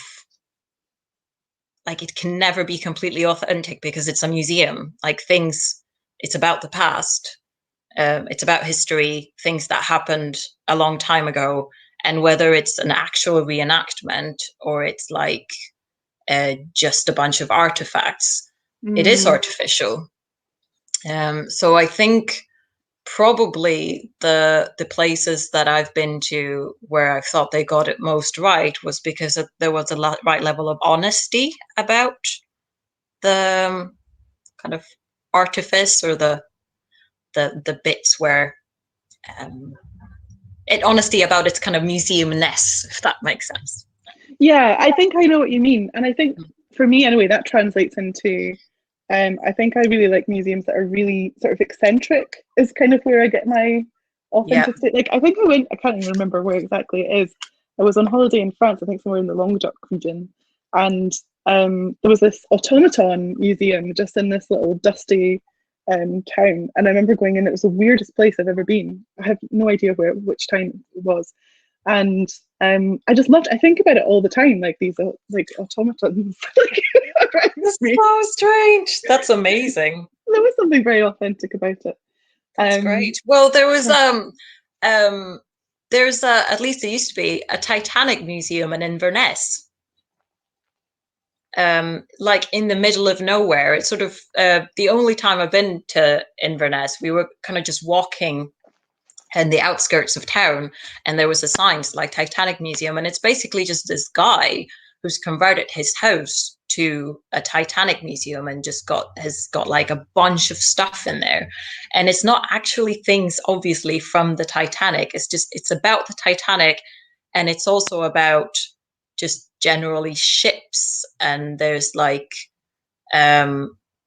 like, it can never be completely authentic because it's a museum. Like, it's about the past. It's about history, things that happened a long time ago. And whether it's an actual reenactment or it's like just a bunch of artifacts, it is artificial. So I think probably the places that I've been to where I thought they got it most right was because there was a right level of honesty about the kind of artifice, or the bits where honesty about its kind of museum-ness, if that makes sense. Yeah, I think I know what you mean. And I think for me, anyway, that translates into, I think I really like museums that are really sort of eccentric, is kind of where I get my authenticity. Like, I think I can't even remember where exactly it is. I was on holiday in France, I think somewhere in the Languedoc region. And there was this automaton museum just in this little dusty town. And I remember going in, it was the weirdest place I've ever been. I have no idea which town it was. And I just loved, I think about it all the time, like these like automatons. That's so strange. That's amazing. There was something very authentic about it. That's great. Well, there was there's at least there used to be a Titanic museum in Inverness. Like in the middle of nowhere. It's sort of the only time I've been to Inverness, we were kind of just walking in the outskirts of town, and there was a sign like Titanic Museum, and it's basically just this guy who's converted his house to a Titanic museum and has got like a bunch of stuff in there. And it's not actually things obviously from the Titanic. It's about the Titanic, and it's also about just generally ships. And there's like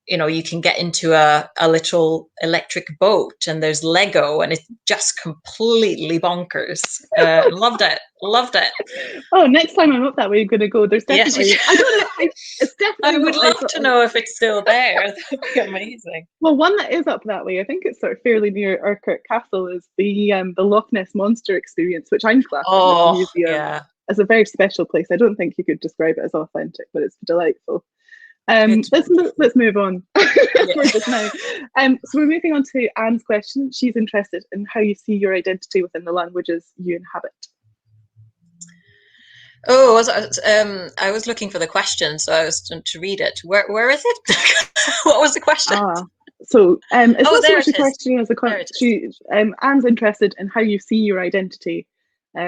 you can get into a little electric boat, and there's Lego, and it's just completely bonkers. Loved it. Oh, next time I'm up that way, you're going to go. There's definitely, I don't know, it's definitely. I would love to know if it's still there. That'd be amazing. Well, one that is up that way, I think it's sort of fairly near Urquhart Castle, is the Loch Ness Monster experience, which I'm classing as a museum. Yeah. As a very special place. I don't think you could describe it as authentic, but it's delightful. Let's move on for just now. So we're moving on to Anne's question. She's interested in how you see your identity within the languages you inhabit. Oh, I was looking for the question, so I was to read it. Where is it? What was the question? So it's Oh, not so there much a it is. question as a question. Anne's interested in how you see your identity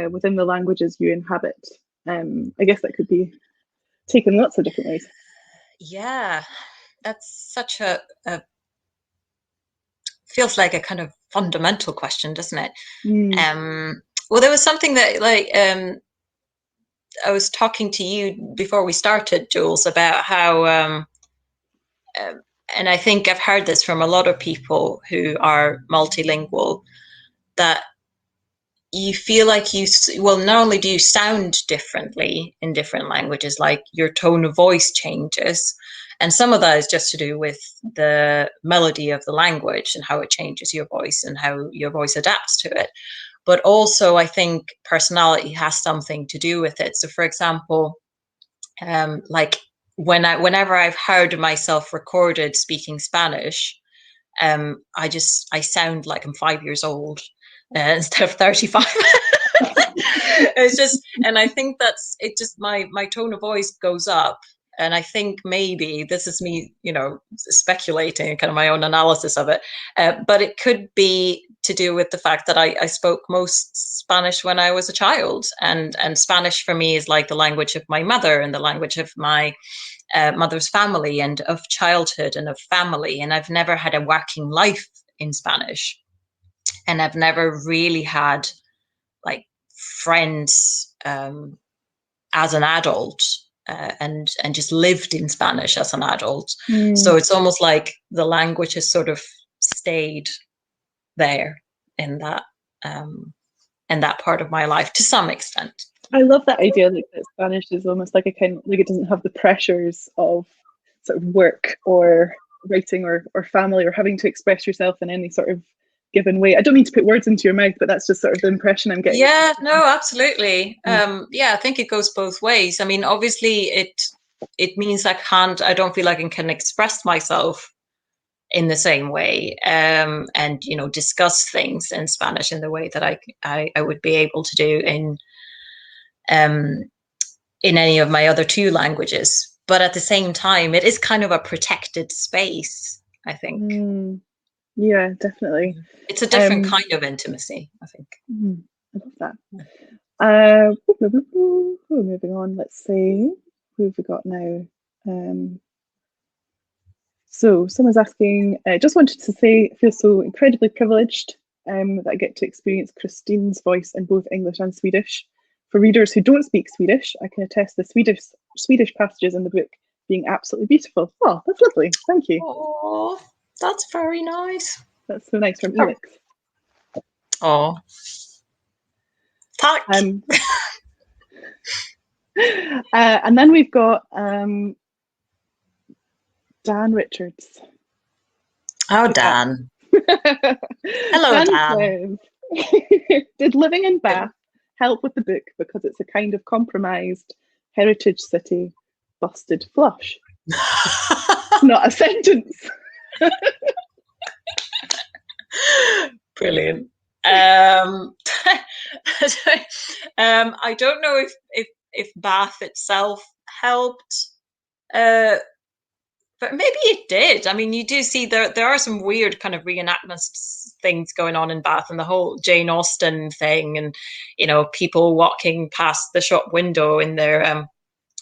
within the languages you inhabit. I guess that could be taken lots of different ways. Yeah, that's such a feels like a kind of fundamental question, doesn't it? Well, there was something that I was talking to you before we started, Jules, about how and I think I've heard this from a lot of people who are multilingual, that you feel like well, not only do you sound differently in different languages, like your tone of voice changes, and some of that is just to do with the melody of the language and how it changes your voice and how your voice adapts to it. But also, I think personality has something to do with it. So, for example, like whenever I've heard myself recorded speaking Spanish, I sound like I'm 5 years old instead of 35. It's just, and I think that's it. Just my tone of voice goes up, and I think maybe this is me, speculating and kind of my own analysis of it. But it could be to do with the fact that I spoke most Spanish when I was a child, and Spanish for me is like the language of my mother and the language of my mother's family and of childhood and of family. And I've never had a working life in Spanish, and I've never really had like friends as an adult, and just lived in Spanish as an adult. So it's almost like the language has sort of stayed there in that part of my life to some extent. I love that idea, like that Spanish is almost like a kind of, like it doesn't have the pressures of sort of work or writing or family or having to express yourself in any sort of given way. I don't mean to put words into your mouth, but that's just sort of the impression I'm getting. Yeah, no, absolutely. Yeah, I think it goes both ways. I mean, obviously it means I don't feel like I can express myself in the same way, and discuss things in Spanish in the way that I would be able to do in any of my other two languages. But at the same time, it is kind of a protected space, I think. Yeah, definitely. It's a different kind of intimacy, I think. I love that. Moving on, let's see. Who have we got now? So someone's asking, just wanted to say, I feel so incredibly privileged that I get to experience Kristin's voice in both English and Swedish. For readers who don't speak Swedish, I can attest the Swedish passages in the book being absolutely beautiful. Oh, that's lovely. Thank you. Oh, that's very nice. That's so nice from Elix. Oh, tack. And then we've got Dan Richards. Oh, Dan. Hello, Dan. Says, did living in Bath help with the book because it's a kind of compromised heritage city busted flush? Not a sentence. Brilliant. I don't know if Bath itself helped, but maybe it did. I mean, you do see there are some weird kind of reenactment things going on in Bath, and the whole Jane Austen thing, and people walking past the shop window in their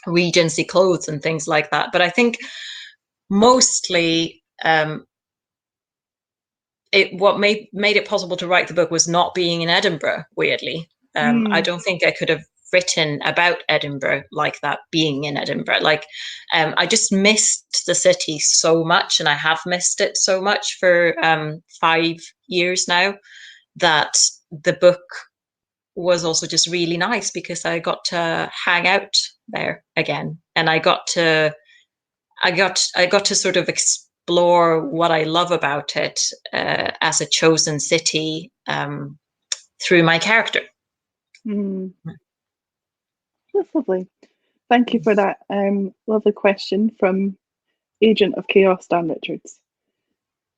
Regency clothes and things like that. But I think mostly what made it possible to write the book was not being in Edinburgh, weirdly. I don't think I could have written about Edinburgh like that, being in Edinburgh. Like, I just missed the city so much, and I have missed it so much for 5 years now, that the book was also just really nice because I got to hang out there again, and I got to sort of explore what I love about it as a chosen city through my character. That's lovely. Thank you for that lovely question from Agent of Chaos, Dan Richards.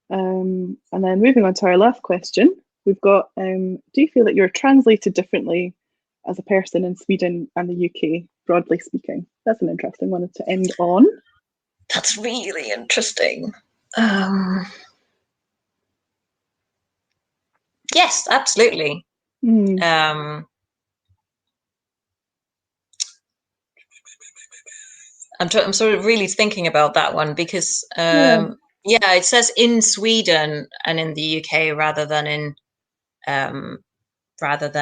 And then moving on to our last question, we've got, do you feel that you're translated differently as a person in Sweden and the UK, broadly speaking? That's an interesting one to end on. That's really interesting. Yes, absolutely. I'm sort of really thinking about that one because yeah, it says in Sweden and in the UK rather than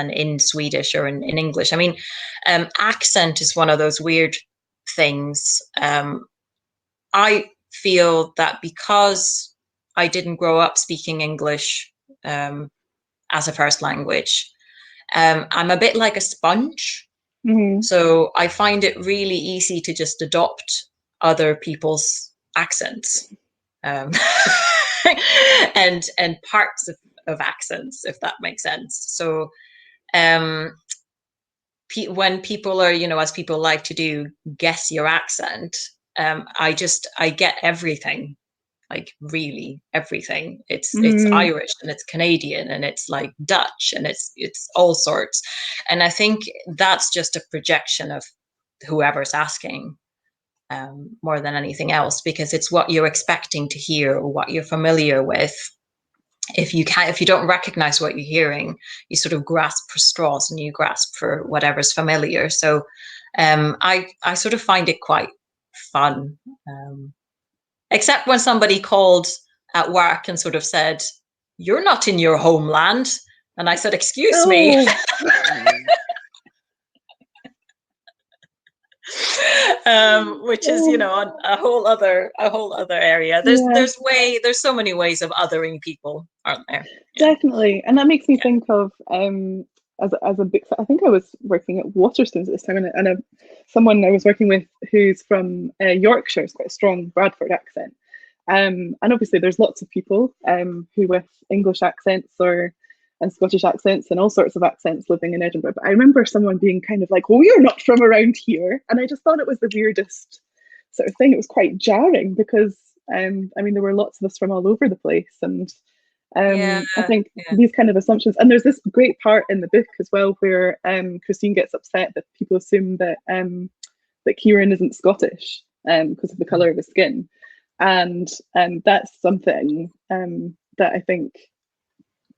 in Swedish or in English. I mean, accent is one of those weird things. I feel that because I didn't grow up speaking English as a first language, I'm a bit like a sponge. So I find it really easy to just adopt other people's accents and parts of accents, if that makes sense. So when people are, as people like to do, guess your accent, I get everything, like really everything. It's Irish and it's Canadian and it's like Dutch and it's all sorts. And I think that's just a projection of whoever's asking, more than anything else, because it's what you're expecting to hear or what you're familiar with. If you don't recognize what you're hearing, you sort of grasp for straws and you grasp for whatever's familiar. So I sort of find it quite fun. Except when somebody called at work and sort of said, "You're not in your homeland." And I said, "Excuse me." Which is, a whole other area. There's so many ways of othering people, aren't there? Definitely. And that makes me think of as a big, I think I was working at Waterstones at this time, and someone I was working with who's from Yorkshire, has quite a strong Bradford accent. And obviously there's lots of people who with English accents and Scottish accents and all sorts of accents living in Edinburgh. But I remember someone being kind of like, "Oh, you're not from around here." And I just thought it was the weirdest sort of thing. It was quite jarring because, I mean, there were lots of us from all over the place. And I think these kind of assumptions, and there's this great part in the book as well where Kristin gets upset that people assume that Ciaran isn't Scottish because of the colour of his skin. And that's something that I think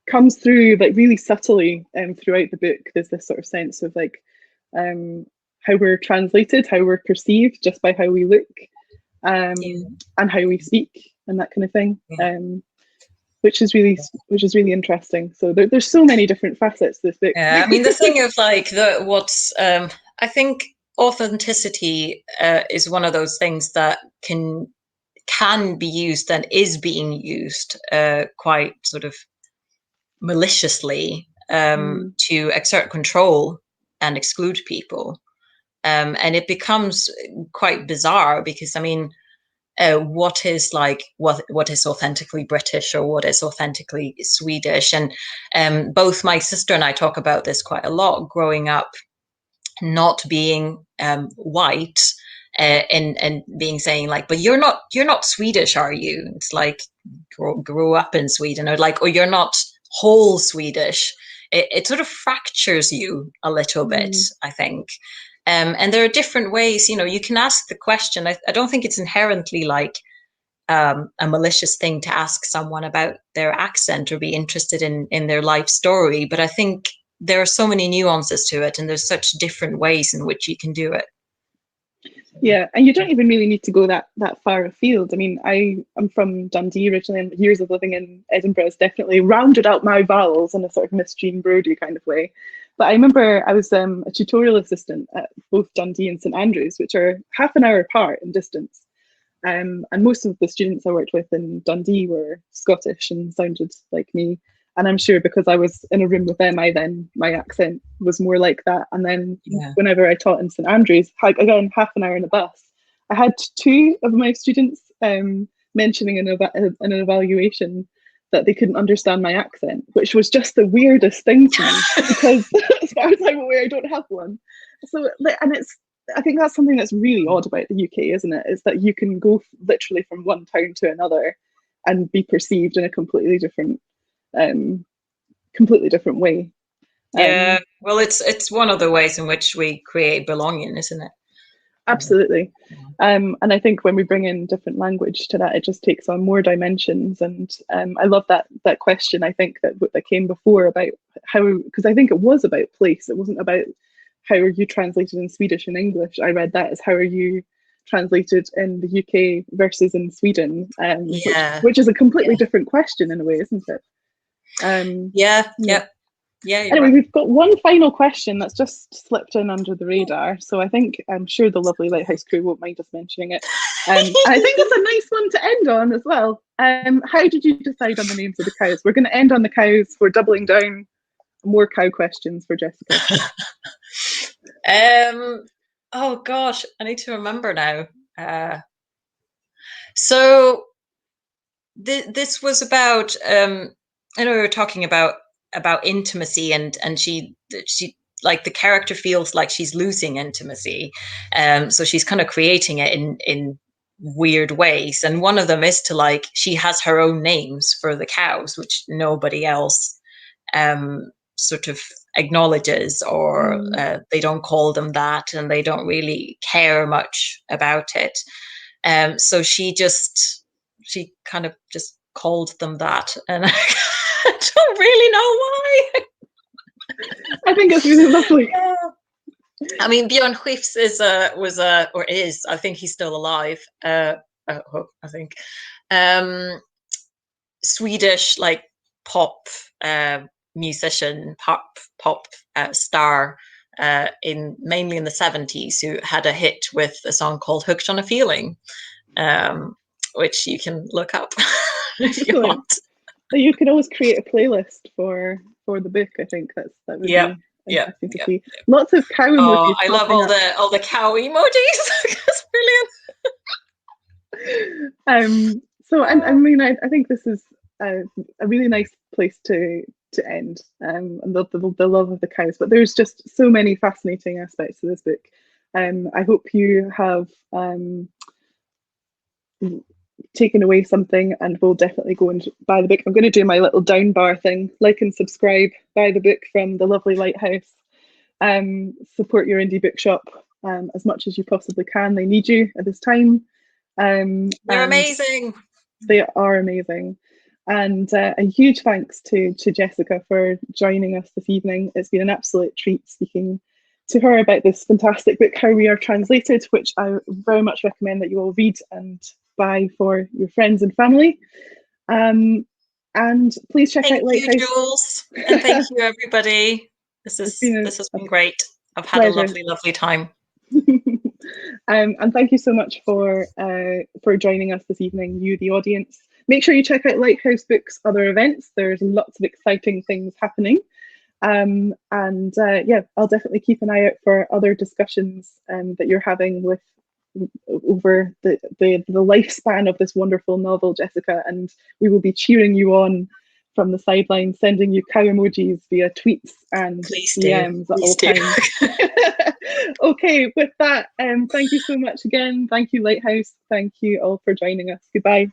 comes through like really subtly throughout the book. There's this sort of sense of like how we're translated, how we're perceived just by how we look and how we speak and that kind of thing, which is really interesting. So there's so many different facets to this book. Yeah, I mean, the thing of like I think authenticity is one of those things that can be used and is being used quite sort of maliciously to exert control and exclude people. And it becomes quite bizarre because, I mean, what is authentically British or what is authentically Swedish? And both my sister and I talk about this quite a lot, growing up not being white and being saying like, "But you're not Swedish, are you?" It's like, grew up in Sweden, or like, "Oh, you're not whole Swedish." It sort of fractures you a little bit, I think. And there are different ways, you can ask the question. I don't think it's inherently like a malicious thing to ask someone about their accent or be interested in their life story. But I think there are so many nuances to it, and there's such different ways in which you can do it. Yeah, and you don't even really need to go that far afield. I mean, I'm from Dundee originally, and years of living in Edinburgh has definitely rounded out my vowels in a sort of Miss Jean Brodie kind of way. But I remember I was a tutorial assistant at both Dundee and St Andrews, which are half an hour apart in distance. And most of the students I worked with in Dundee were Scottish and sounded like me. And I'm sure because I was in a room with them, my accent was more like that. And then whenever I taught in St Andrews, again, half an hour in a bus, I had two of my students mentioning in an evaluation that they couldn't understand my accent, which was just the weirdest thing to me because as far as I'm aware, I don't have one. So, and I think that's something that's really odd about the UK, isn't it? Is that you can go literally from one town to another and be perceived in a completely different way. Yeah, well, it's one of the ways in which we create belonging, isn't it? Absolutely. And I think when we bring in different language to that, it just takes on more dimensions. And I love that question, I think, that came before about how, because I think it was about place. It wasn't about how are you translated in Swedish and English. I read that as how are you translated in the UK versus in Sweden, which is a completely different question in a way, isn't it? Anyway, right. We've got one final question that's just slipped in under the radar. So I'm sure the lovely Lighthouse crew won't mind us mentioning it. And I think it's a nice one to end on as well. How did you decide on the names of the cows? We're going to end on the cows. We're doubling down. More cow questions for Jessica. Oh gosh, I need to remember now. So this was about I know we were talking about intimacy, and she like the character feels like she's losing intimacy, so she's kind of creating it in weird ways, and one of them is to, like, she has her own names for the cows which nobody else sort of acknowledges, or they don't call them that, and they don't really care much about it. So she kind of just called them that, and I don't really know why. I think it's really lovely. I mean, Björn Skifs is I think he's still alive. I think Swedish, like, pop musician, pop star, mainly in the 70s, who had a hit with a song called "Hooked on a Feeling," which you can look up if you want. You can always create a playlist for the book. I think that would be interesting to see. Lots of cow emojis. Oh, I love all the cow emojis. It's brilliant. So I mean, I think this is a really nice place to end, and the love of the cows. But there's just so many fascinating aspects to this book. I hope you have taken away something, and will definitely go and buy the book. I'm going to do my little down bar thing: like and subscribe, buy the book from the lovely Lighthouse, support your indie bookshop as much as you possibly can. They need you at this time. They're amazing. They are amazing. And a huge thanks to Jessica for joining us this evening. It's been an absolute treat speaking to her about this fantastic book, How We Are Translated, which I very much recommend that you all read and buy for your friends and family. And please check out Lighthouse. Thank you, Jules. And thank you, everybody. This has been great. I've had a lovely time. And thank you so much for joining us this evening, you, the audience. Make sure you check out Lighthouse Books' other events. There's lots of exciting things happening. I'll definitely keep an eye out for other discussions that you're having with over the lifespan of this wonderful novel, Jessica, and we will be cheering you on from the sidelines, sending you cow emojis via tweets and DMs at all times. Okay, with that, thank you so much again. Thank you, Lighthouse. Thank you all for joining us. Goodbye.